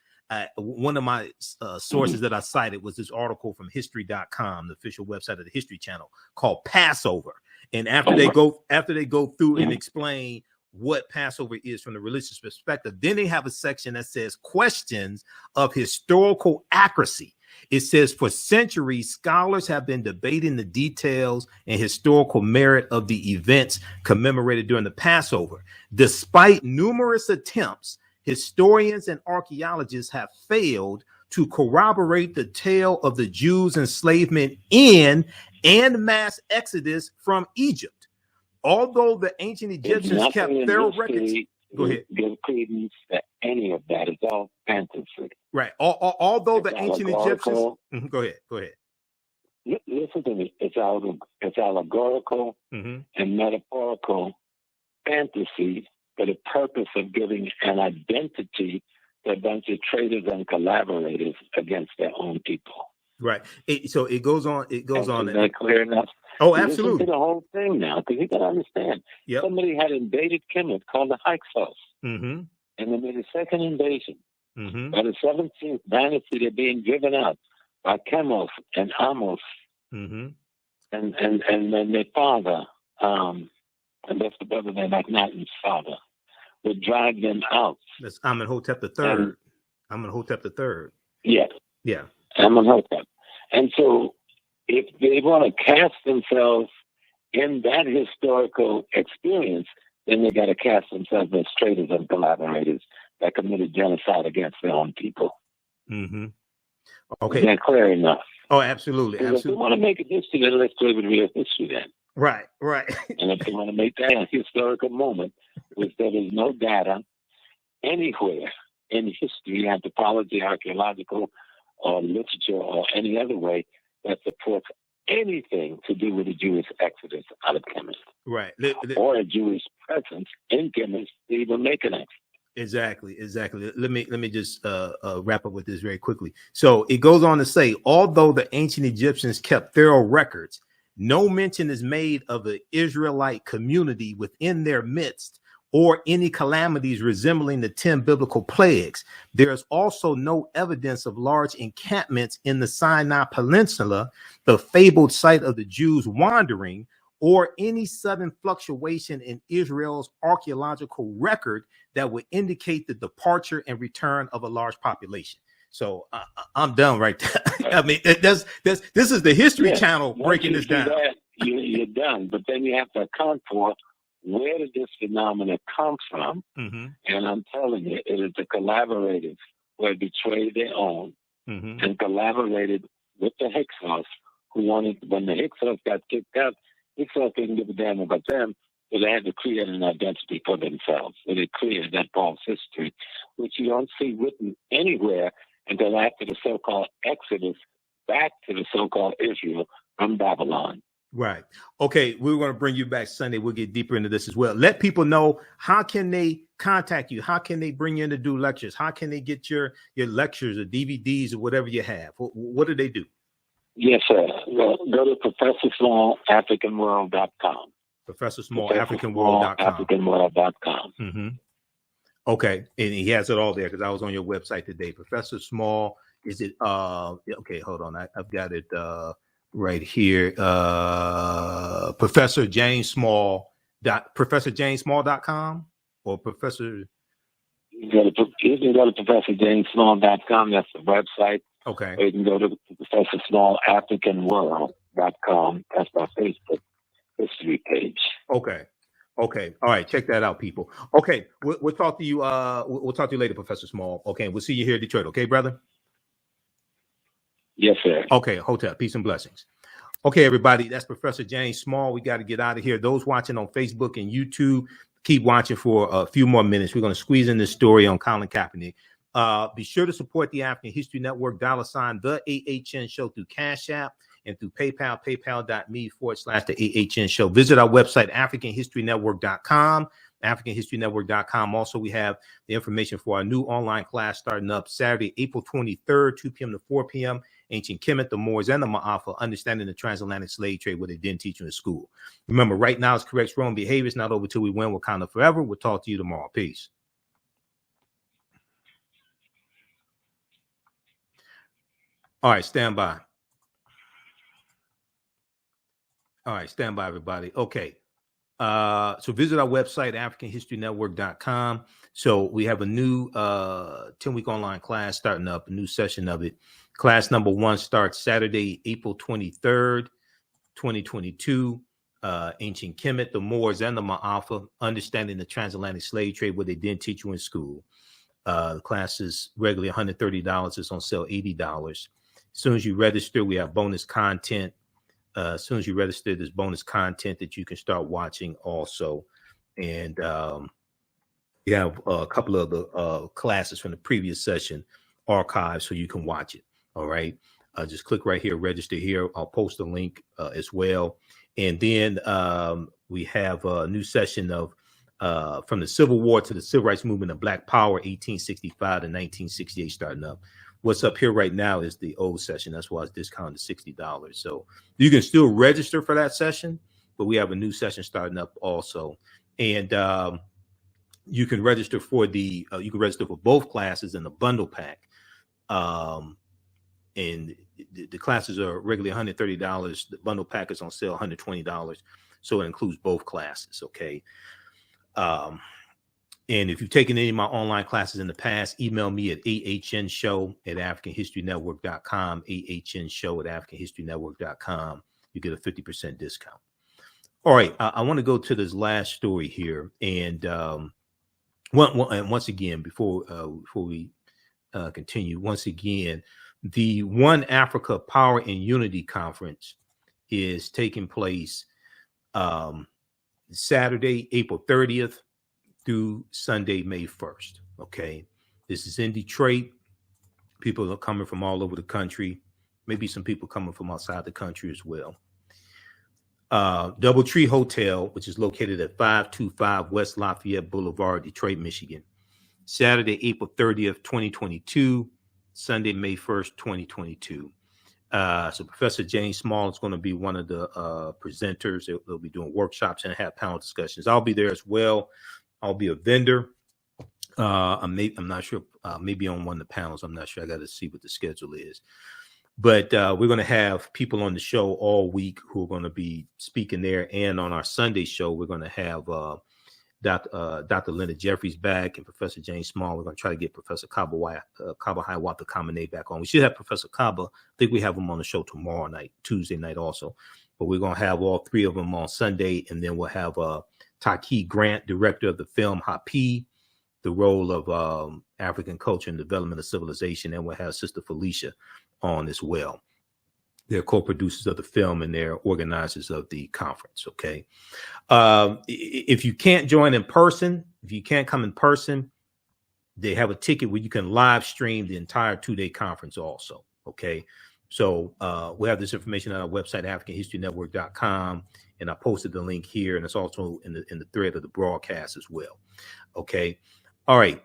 one of my sources that I cited was this article from history.com, the official website of the History Channel, called Passover. And after they go through and explain what Passover is from the religious perspective, then they have a section that says questions of historical accuracy. It says, for centuries, scholars have been debating the details and historical merit of the events commemorated during the Passover. Despite numerous attempts, historians and archaeologists have failed to corroborate the tale of the Jews' enslavement in and mass exodus from Egypt. Although the ancient Egyptians kept thorough records. Go ahead. Give credence to any of that. It's all fantasy. Right. Although the ancient Egyptians. Go ahead. Listen to me. It's allegorical and metaphorical fantasy for the purpose of giving an identity to a bunch of traitors and collaborators against their own people. Right. So it goes on. Is that clear enough? Oh, absolutely. Listen to the whole thing now, because you got to understand. Yep. Somebody had invaded Kemet called the Hyksos. And they made a second invasion. By the 17th dynasty, they're being driven out by Chemos and Amos. And then their father, and that's the brother named Akhenaten's father, would drive them out. That's Amenhotep III. Amenhotep III. Yeah. Yeah. Amenhotep. And so if they want to cast themselves in that historical experience, then they got to cast themselves as traitors and collaborators that committed genocide against their own people. Okay. Is that clear enough? Oh, absolutely. If they want to make a history, then let's go with real history then. Right. And if they want to make that a historical moment, which there is no data anywhere in history, anthropology, archaeological, or literature, or any other way that supports anything to do with the Jewish exodus out of Kemet. Right. Or a Jewish presence in Kemet to even make an exodus. Exactly. Let me just wrap up with this very quickly. So it goes on to say, although the ancient Egyptians kept thorough records, no mention is made of the Israelite community within their midst or any calamities resembling the 10 biblical plagues. There is also no evidence of large encampments in the Sinai Peninsula, the fabled site of the Jews wandering, or any sudden fluctuation in Israel's archaeological record that would indicate the departure and return of a large population. So I'm done right there. I mean, this is the History Channel breaking this down. You're done, but then you have to account for where did this phenomenon come from? And I'm telling you, it is the collaborators who had betrayed their own and collaborated with the Hyksos, who wanted, when the Hyksos got kicked out, Hyksos didn't give a damn about them, so they had to create an identity for themselves. So they created that false history, which you don't see written anywhere until after the so-called Exodus back to the so-called Israel from Babylon. Right. Okay. We're going to bring you back Sunday. We'll get deeper into this as well. Let people know, how can they contact you? How can they bring you in to do lectures? How can they get your lectures or DVDs or whatever you have? What do they do? Yes, sir. Well, go to ProfessorSmallAfricanWorld.com. ProfessorSmallAfricanWorld.com. Okay. And he has it all there because I was on your website today. Professor Small, is it? Okay, hold on. I've got it right here. ProfessorJamesSmall.com or Professor. You can go to ProfessorJamesSmall.com. That's the website. Okay. Or you can go to ProfessorSmallAfricanWorld.com. That's my Facebook history page. Okay. All right. Check that out, people. Okay. We'll talk to you. We'll talk to you later, Professor Small. Okay. We'll see you here in Detroit. Okay, brother? Yes, sir. Okay. Hotep. Peace and blessings. Okay, everybody. That's Professor James Small. We got to get out of here. Those watching on Facebook and YouTube, keep watching for a few more minutes. We're going to squeeze in this story on Colin Kaepernick. Be sure to support the African History Network, $ TheAHNShow through Cash App and through PayPal, paypal.me/TheAHNShow. Visit our website, AfricanHistoryNetwork.com, AfricanHistoryNetwork.com. Also, we have the information for our new online class starting up Saturday, April 23rd, 2 p.m. to 4 p.m. Ancient Kemet, the Moors, and the Maafa, understanding the transatlantic slave trade, what they didn't teach you in school. Remember, right now it's correct wrong behavior. It's not over till we win. Wakanda forever. We'll talk to you tomorrow. Peace. All right, stand by. All right, stand by, everybody. Okay. So visit our website, AfricanHistoryNetwork.com. So we have a new 10-week online class starting up, a new session of it. Class number 1 starts Saturday, April 23rd, 2022. Ancient Kemet, the Moors, and the Maafa, understanding the transatlantic slave trade, what they didn't teach you in school. The class is regularly $130. It's on sale $80. As soon as you register, we have bonus content. As soon as you register, there's bonus content that you can start watching also. And you have a couple of the classes from the previous session archived so you can watch it. All right. Just click right here, register here. I'll post a link as well. And then we have a new session of from the Civil War to the Civil Rights Movement of Black Power, 1865 to 1968 starting up. What's up here right now is the old session. That's why it's discounted to $60. So you can still register for that session, but we have a new session starting up also. And you can register for the you can register for both classes in the bundle pack. And the classes are regularly $130. The bundle pack is on sale $120. So it includes both classes. Okay. And if you've taken any of my online classes in the past, email me at AHNshow@AfricanHistoryNetwork.com, AHNshow@AfricanHistoryNetwork.com. You get a 50% discount. All right. I want to go to this last story here. And once again, before we continue, once again, the One Africa Power and Unity Conference is taking place Saturday, April 30th through Sunday, May 1st. Okay. This is in Detroit. People are coming from all over the country. Maybe some people coming from outside the country as well. Doubletree Hotel, which is located at 525 West Lafayette Boulevard, Detroit, Michigan. Saturday, April 30th, 2022. Sunday, May 1st, 2022. So Professor James Small is going to be one of the presenters. They'll be doing workshops and have panel discussions. I'll be there as well. I'll be a vendor. I'm not sure, maybe on one of the panels. I'm not sure. I got to see what the schedule is. But we're going to have people on the show all week who are going to be speaking there. And on our Sunday show, we're going to have Dr. Linda Jeffries back and Professor James Small. We're going to try to get Professor Kaba Hiawatha Kamene back on. We should have Professor Kaba. I think we have him on the show tomorrow night, Tuesday night also. But we're going to have all three of them on Sunday. And then we'll have Taki Grant, director of the film Hapi, the role of African culture and development of civilization. And we'll have Sister Felicia on as well. They're co-producers of the film and they're organizers of the conference. Okay. If you can't join in person, if you can't come in person, they have a ticket where you can live stream the entire 2-day conference also. Okay. So we have this information on our website, AfricanHistoryNetwork.com, and I posted the link here, and it's also in the thread of the broadcast as well. Okay. All right.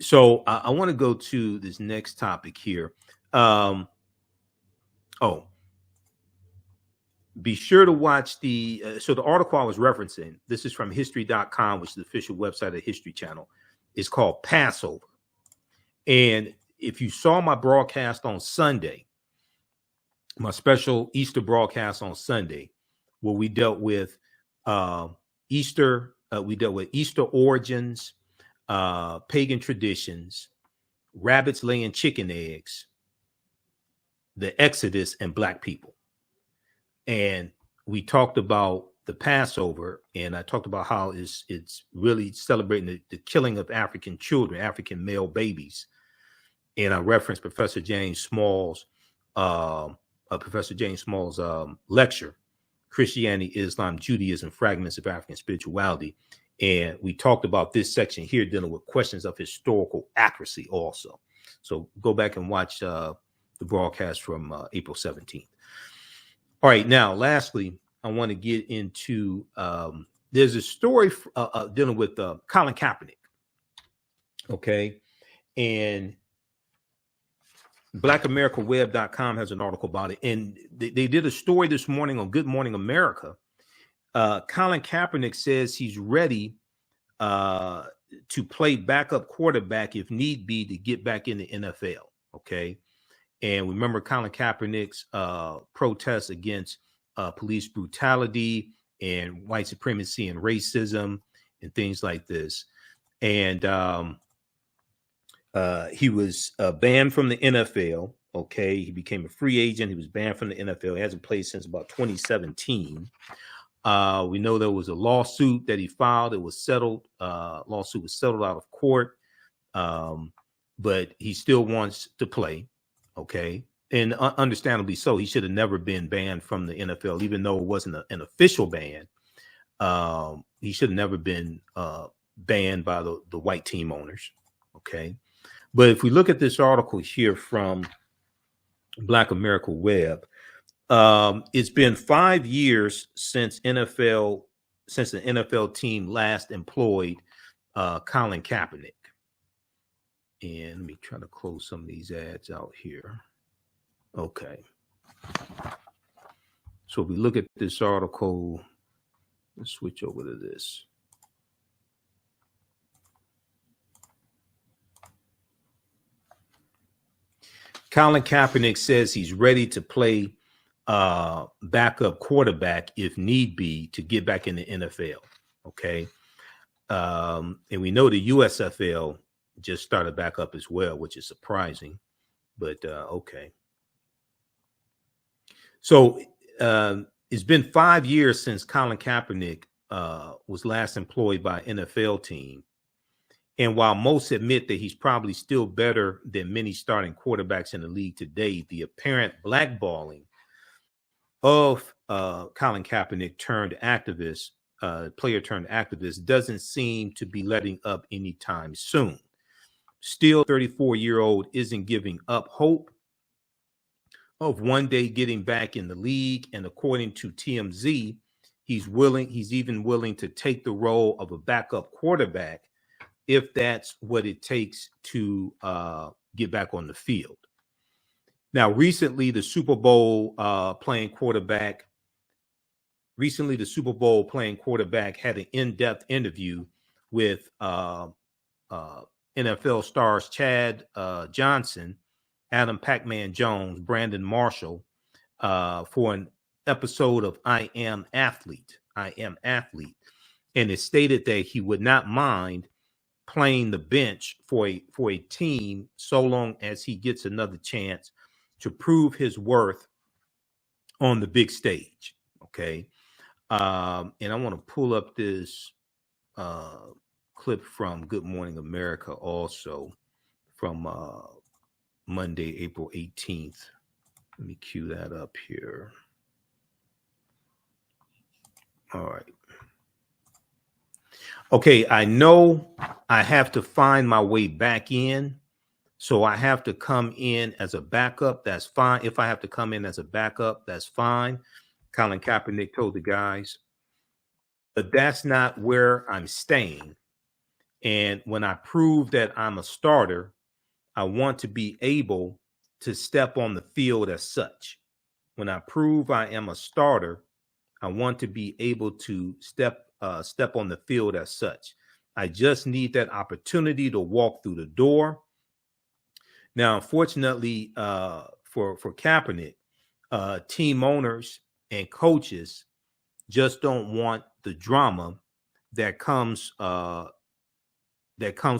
So I want to go to this next topic here. Be sure to watch the article I was referencing. This is from history.com, which is the official website of the History Channel. It's called Passover. And if you saw my broadcast on Sunday, my special Easter broadcast on Sunday, where we dealt with Easter, we dealt with Easter origins, pagan traditions, rabbits laying chicken eggs, the Exodus, and Black people. And we talked about the Passover, and I talked about how it's really celebrating the killing of African children, African male babies. And I referenced Professor James Small's lecture, Christianity, Islam, Judaism, Fragments of African Spirituality. And we talked about this section here dealing with questions of historical accuracy also. So go back and watch the broadcast from April 17th. All right. Now, lastly, I want to get into there's a story dealing with Colin Kaepernick. Okay. And BlackAmericaWeb.com has an article about it. And they did a story this morning on Good Morning America. Colin Kaepernick says he's ready to play backup quarterback if need be to get back in the NFL. Okay. And remember Colin Kaepernick's protests against police brutality and white supremacy and racism and things like this. And he was banned from the NFL. Okay. He became a free agent. He was banned from the NFL. He hasn't played since about 2017. We know there was a lawsuit that he filed. It was settled. Lawsuit was settled out of court. but he still wants to play. Okay. And understandably so. He should have never been banned from the NFL, even though it wasn't an official ban. He should have never been banned by the white team owners. Okay. But if we look at this article here from Black America Web, it's been 5 years since the NFL team last employed Colin Kaepernick. And let me try to close some of these ads out here. Okay. So if we look at this article, let's switch over to this. Colin Kaepernick says he's ready to play backup quarterback if need be to get back in the NFL. Okay. And we know the USFL just started back up as well, which is surprising, but okay. So it's been 5 years since Colin Kaepernick was last employed by an NFL team. And while most admit that he's probably still better than many starting quarterbacks in the league today, the apparent blackballing of Colin Kaepernick player turned activist, doesn't seem to be letting up anytime soon. Still, 34-year-old isn't giving up hope of one day getting back in the league. And according to TMZ, he's even willing to take the role of a backup quarterback if that's what it takes to get back on the field. Now, recently, the Super Bowl playing quarterback had an in-depth interview with NFL stars Chad Johnson, Adam Pac-Man Jones, Brandon Marshall for an episode of I Am Athlete. And it stated that he would not mind playing the bench for a team so long as he gets another chance to prove his worth on the big stage. Okay. And I want to pull up this clip from Good Morning America also from Monday, April 18th. Let me cue that up here. All right. Okay, I know I have to find my way back in, so I have to come in as a backup. That's fine. If I have to come in as a backup, that's fine. Colin Kaepernick told the guys. But that's not where I'm staying. And when I prove that I'm a starter, I want to be able to step on the field as such. When I prove I am a starter, I want to be able to step on the field as such. I just need that opportunity to walk through the door. Now, unfortunately, for Kaepernick, team owners and coaches just don't want the drama that comes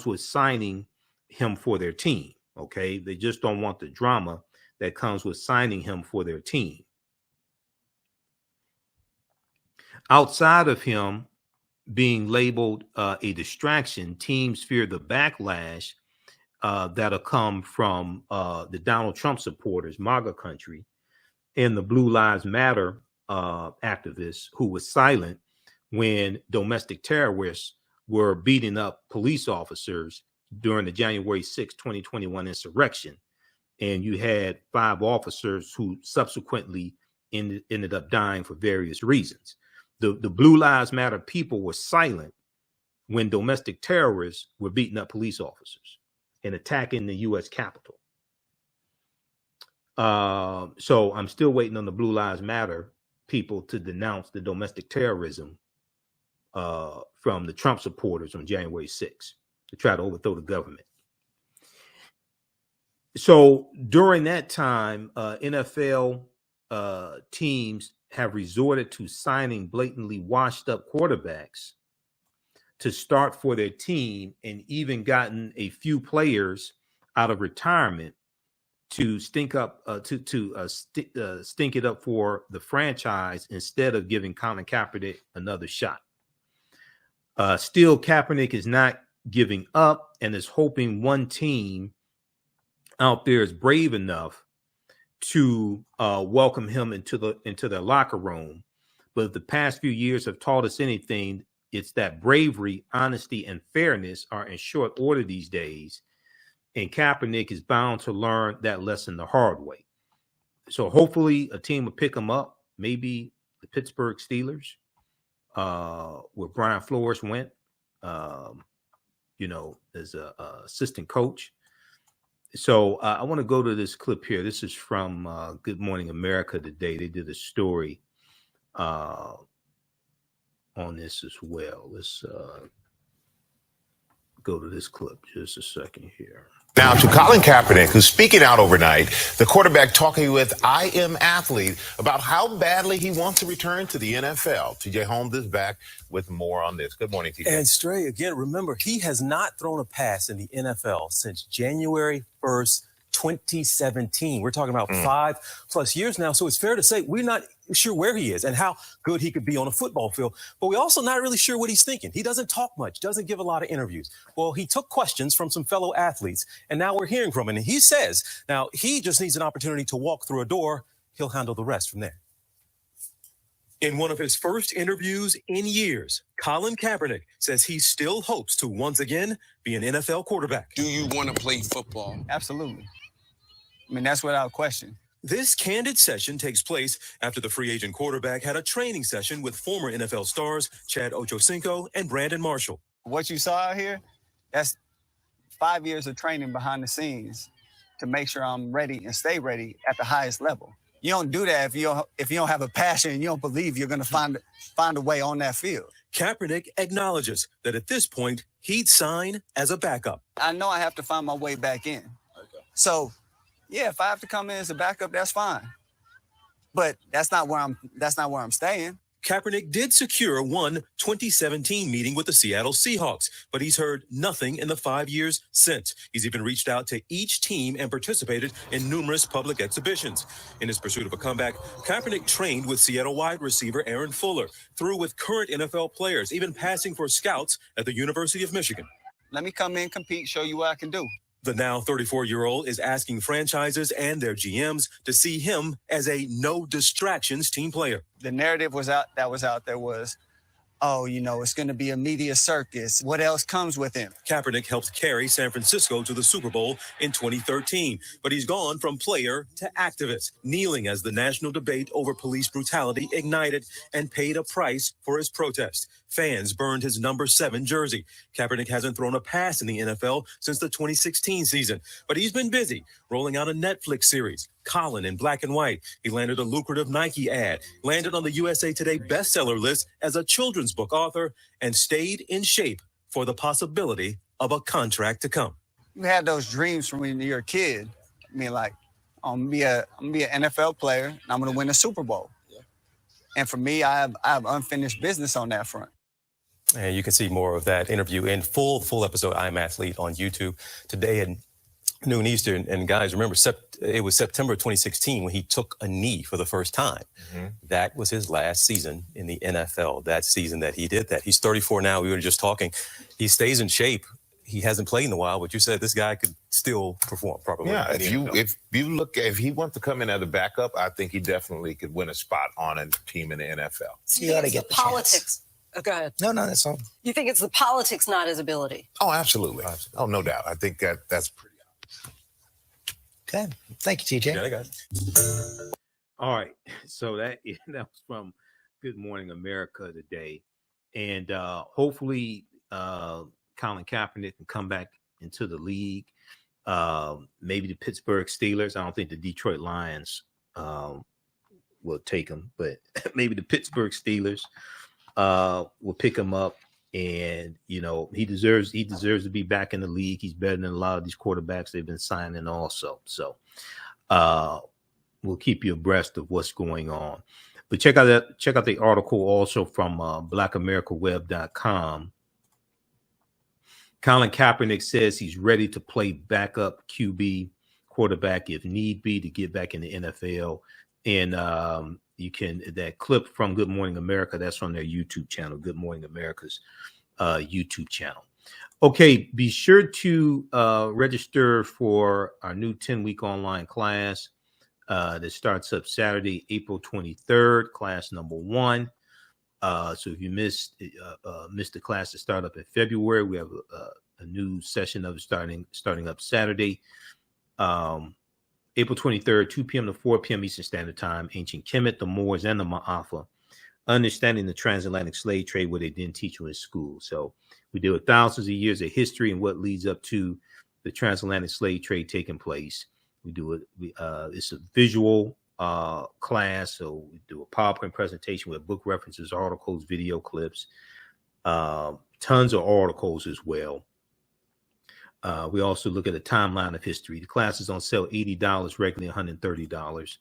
with signing him for their team. Okay, they just don't want the drama that comes with signing him for their team. Outside of him being labeled a distraction, teams fear the backlash that'll come from the Donald Trump supporters, MAGA country, and the Blue Lives Matter activists who were silent when domestic terrorists were beating up police officers during the January 6, 2021 insurrection. And you had 5 officers who subsequently ended up dying for various reasons. The Blue Lives Matter people were silent when domestic terrorists were beating up police officers and attacking the U.S. Capitol. So I'm still waiting on the Blue Lives Matter people to denounce the domestic terrorism from the Trump supporters on January 6th to try to overthrow the government. So during that time, NFL teams have resorted to signing blatantly washed up quarterbacks to start for their team, and even gotten a few players out of retirement to stink it up for the franchise instead of giving Colin Kaepernick another shot. Still, Kaepernick is not giving up and is hoping one team out there is brave enough to welcome him into their locker room. But if the past few years have taught us anything, it's that bravery, honesty, and fairness are in short order these days. And Kaepernick is bound to learn that lesson the hard way. So hopefully a team will pick him up, maybe the Pittsburgh Steelers, where Brian Flores went, as a assistant coach. So I want to go to this clip here. This is from Good Morning America today. They did a story on this as well. Let's go to this clip just a second here. Now to Colin Kaepernick, who's speaking out overnight, the quarterback talking with I Am Athlete about how badly he wants to return to the NFL. TJ Holmes is back with more on this. Good morning, TJ. And Stray, again, remember, he has not thrown a pass in the NFL since January 1st, 2017. We're talking about 5+ years now. So it's fair to say we're not sure where he is and how good he could be on a football field. But we're also not really sure what he's thinking. He doesn't talk much, doesn't give a lot of interviews. Well, he took questions from some fellow athletes, and now we're hearing from him. And he says now he just needs an opportunity to walk through a door. He'll handle the rest from there. In one of his first interviews in years, Colin Kaepernick says he still hopes to once again be an NFL quarterback. Do you want to play football? Absolutely. I mean, that's without question. This candid session takes place after the free agent quarterback had a training session with former NFL stars Chad Ochocinco and Brandon Marshall. What you saw out here, that's 5 years of training behind the scenes to make sure I'm ready and stay ready at the highest level. You don't do that if you don't have a passion and you don't believe you're going to find a way on that field. Kaepernick acknowledges that at this point, he'd sign as a backup. I know I have to find my way back in. Okay. So, yeah, if I have to come in as a backup, that's fine. But that's not where I'm staying. Kaepernick did secure one 2017 meeting with the Seattle Seahawks, but he's heard nothing in the 5 years since. He's even reached out to each team and participated in numerous public exhibitions. In his pursuit of a comeback, Kaepernick trained with Seattle wide receiver Aaron Fuller, through with current NFL players, even passing for scouts at the University of Michigan. Let me come in, compete, show you what I can do. The now 34-year-old is asking franchises and their GMs to see him as a no distractions team player. The narrative was out there was, oh, it's going to be a media circus. What else comes with him? Kaepernick helped carry San Francisco to the Super Bowl in 2013, but he's gone from player to activist, kneeling as the national debate over police brutality ignited and paid a price for his protest. Fans burned his number 7 jersey. Kaepernick hasn't thrown a pass in the NFL since the 2016 season, but he's been busy rolling out a Netflix series, Colin in black and white. He landed a lucrative Nike ad, landed on the USA Today bestseller list as a children's book author, and stayed in shape for the possibility of a contract to come. You had those dreams from when you're a kid. I mean, like, I'm gonna be an NFL player, and I'm gonna win a Super Bowl. Yeah. And for me, I have unfinished business on that front. And you can see more of that interview in full episode I'm Athlete on YouTube today at noon Eastern. And guys, remember, it was September 2016 when he took a knee for the first time. Mm-hmm. That was his last season in the NFL, that season that he did that. He's 34 now. We were just talking. He stays in shape. He hasn't played in a while, but you said this guy could still perform properly. Yeah, if he wants to come in as a backup, I think he definitely could win a spot on a team in the NFL. So you ought to get the politics. Oh, go ahead. No, that's all. You think it's the politics, not his ability? Oh, absolutely. Oh, no doubt. I think that's pretty obvious. Okay. Thank you, TJ. Yeah, guys. All right. So that was from Good Morning America today. And hopefully Colin Kaepernick can come back into the league. Maybe the Pittsburgh Steelers. I don't think the Detroit Lions will take him, but maybe the Pittsburgh Steelers will pick him up, and he deserves to be back in the league. He's better than a lot of these quarterbacks they've been signing also. So we'll keep you abreast of what's going on. But check out the article also from blackamericaweb.com. Colin Kaepernick says he's ready to play backup QB quarterback if need be to get back in the NFL. And that clip from Good Morning America, that's on their YouTube channel, Good Morning America's YouTube channel. Okay, be sure to register for our new 10-week online class that starts up Saturday, April 23rd, class number 1. So if you missed the class that started up in February, we have a new session of it starting up Saturday, April 23rd, 2 p.m. to 4 p.m. Eastern Standard Time. Ancient Kemet, the Moors, and the Maafa. Understanding the transatlantic slave trade, where they didn't teach you in school. So we deal with thousands of years of history and what leads up to the transatlantic slave trade taking place. We do it. It's a visual class, so we do a PowerPoint presentation with book references, articles, video clips, tons of articles as well. We also look at a timeline of history. The class is on sale $80, regularly $130.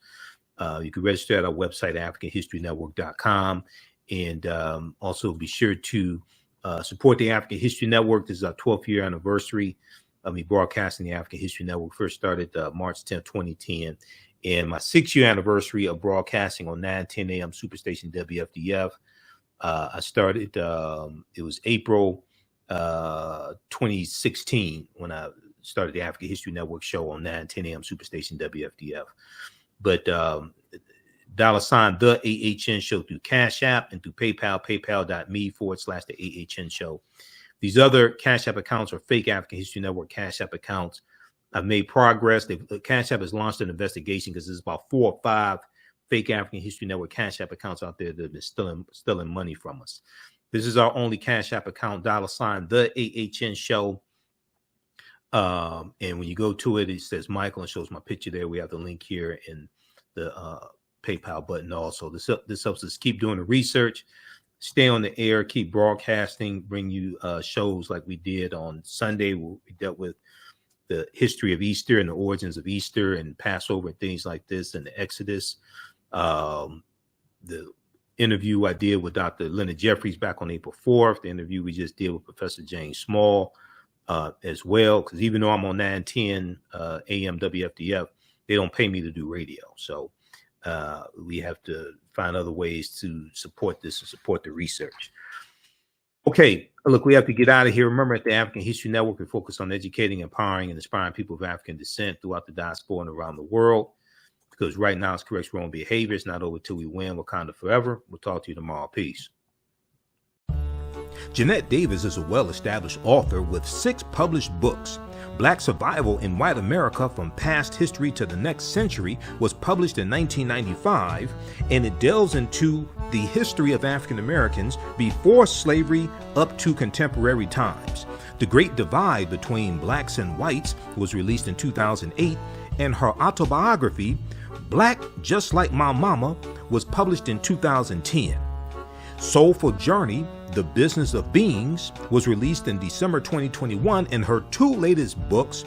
You can register at our website, AfricanHistoryNetwork.com, and also be sure to support the African History Network. This is our 12th year anniversary of me broadcasting the African History Network. First started March 10th, 2010. And my 6-year anniversary of broadcasting on 9:10 a.m. Superstation WFDF. I started, it was April 2016 when I started the African History Network show on 9:10 a.m. Superstation WFDF. But $ the AHN show through Cash App and through PayPal, paypal.me/the AHN These other Cash App accounts are fake African History Network Cash App accounts. I've made progress. Cash App has launched an investigation because there's about 4 or 5 fake African History Network Cash App accounts out there that have been stealing money from us. This is our only Cash App account, $ the AHN show. And when you go to it, it says Michael and shows my picture there. We have the link here in the PayPal button also. This helps us keep doing the research, stay on the air, keep broadcasting, bring you shows like we did on Sunday. We dealt with the history of Easter and the origins of Easter and Passover and things like this, and the Exodus. The interview I did with Dr. Leonard Jeffries back on April 4th, the interview we just did with Professor James Small as well, because even though I'm on 9:10 a.m. WFDF, they don't pay me to do radio. So we have to find other ways to support this and support the research. Okay, look, we have to get out of here. Remember, at the African History Network, we focus on educating, empowering, and inspiring people of African descent throughout the diaspora and around the world. Because right now, it's correct wrong behavior. It's not over till we win. Wakanda forever. We'll talk to you tomorrow. Peace. Jeanette Davis is a well-established author with 6 published books. Black Survival in White America from Past History to the Next Century was published in 1995, and it delves into the history of African Americans before slavery up to contemporary times. The Great Divide Between Blacks and Whites was released in 2008, and her autobiography, Black Just Like My Mama, was published in 2010. Soulful Journey, The Business of Beings, was released in December 2021, and her 2 latest books,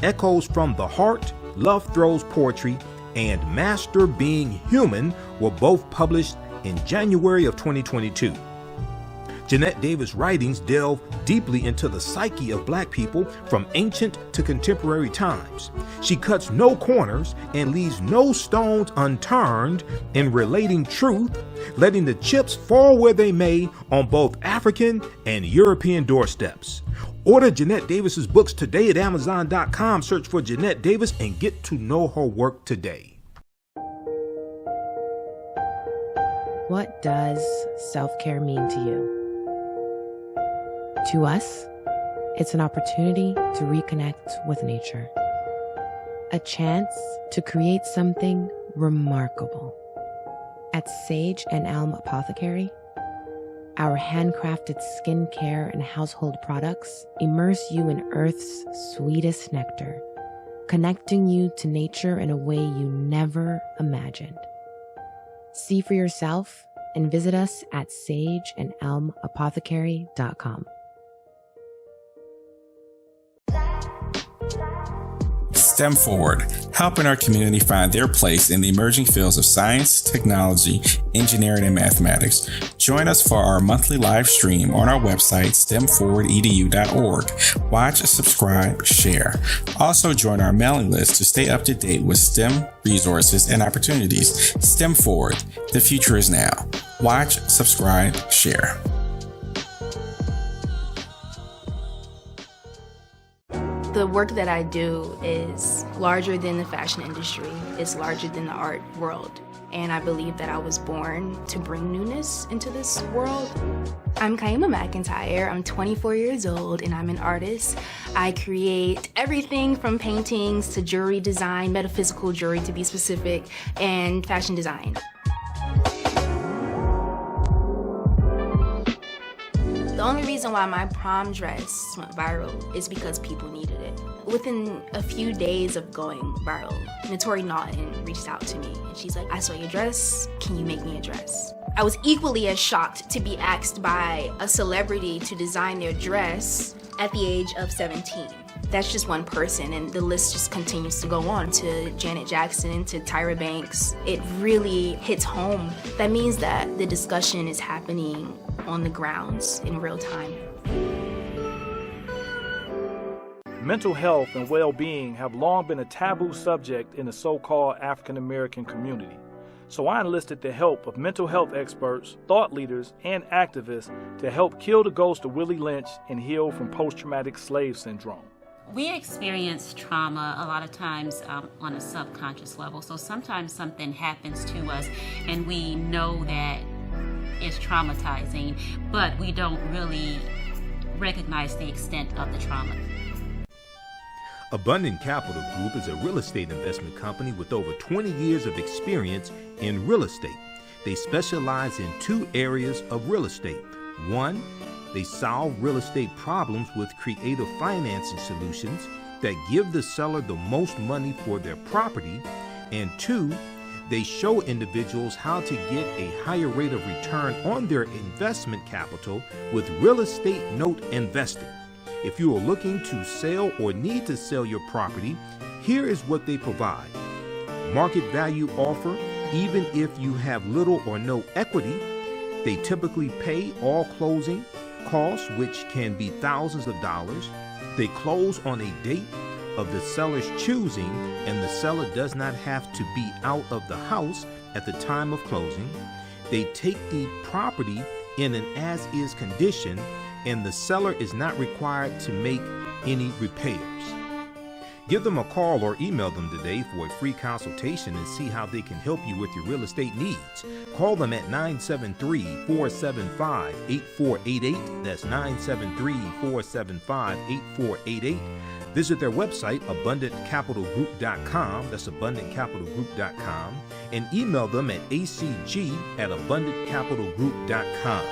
Echoes from the Heart, Love Throws Poetry, and Master Being Human, were both published in January of 2022. Jeanette Davis' writings delve deeply into the psyche of Black people from ancient to contemporary times. She cuts no corners and leaves no stones unturned in relating truth, letting the chips fall where they may on both African and European doorsteps. Order Jeanette Davis's books today at Amazon.com. Search for Jeanette Davis and get to know her work today. What does self-care mean to you? To us, it's an opportunity to reconnect with nature. A chance to create something remarkable. At Sage and Elm Apothecary, our handcrafted skincare and household products immerse you in Earth's sweetest nectar, connecting you to nature in a way you never imagined. See for yourself and visit us at sageandelmapothecary.com. STEM Forward, helping our community find their place in the emerging fields of science, technology, engineering, and mathematics. Join us for our monthly live stream on our website, stemforwardedu.org. Watch, subscribe, share. Also join our mailing list to stay up to date with STEM resources and opportunities. STEM Forward, the future is now. Watch, subscribe, share. The work that I do is larger than the fashion industry. It's larger than the art world. And I believe that I was born to bring newness into this world. I'm Kaima McIntyre. I'm 24 years old and I'm an artist. I create everything from paintings to jewelry design, metaphysical jewelry to be specific, and fashion design. The only reason why my prom dress went viral is because people needed it. Within a few days of going viral, Notori Naughton reached out to me and she's like, I saw your dress, can you make me a dress? I was equally as shocked to be asked by a celebrity to design their dress at the age of 17. That's just one person, and the list just continues to go on, to Janet Jackson, to Tyra Banks. It really hits home. That means that the discussion is happening on the grounds in real time. Mental health and well-being have long been a taboo subject in the so-called African American community. So I enlisted the help of mental health experts, thought leaders, and activists to help kill the ghost of Willie Lynch and heal from post-traumatic slave syndrome. We experience trauma a lot of times on a subconscious level. So sometimes something happens to us and we know that it's traumatizing, but we don't really recognize the extent of the trauma. Abundant Capital Group is a real estate investment company with over 20 years of experience in real estate. They specialize in two areas of real estate. One, they solve real estate problems with creative financing solutions that give the seller the most money for their property. And two, they show individuals how to get a higher rate of return on their investment capital with real estate note investing. If you are looking to sell or need to sell your property, here is what they provide. Market value offer, even if you have little or no equity. They typically pay all closing costs, which can be thousands of dollars. They close on a date of the seller's choosing, and the seller does not have to be out of the house at the time of closing. They take the property in an as-is condition, and the seller is not required to make any repairs. Give them a call or email them today for a free consultation and see how they can help you with your real estate needs. Call them at 973-475-8488. That's 973-475-8488. Visit their website, abundantcapitalgroup.com. That's abundantcapitalgroup.com. And email them at acg@abundantcapitalgroup.com.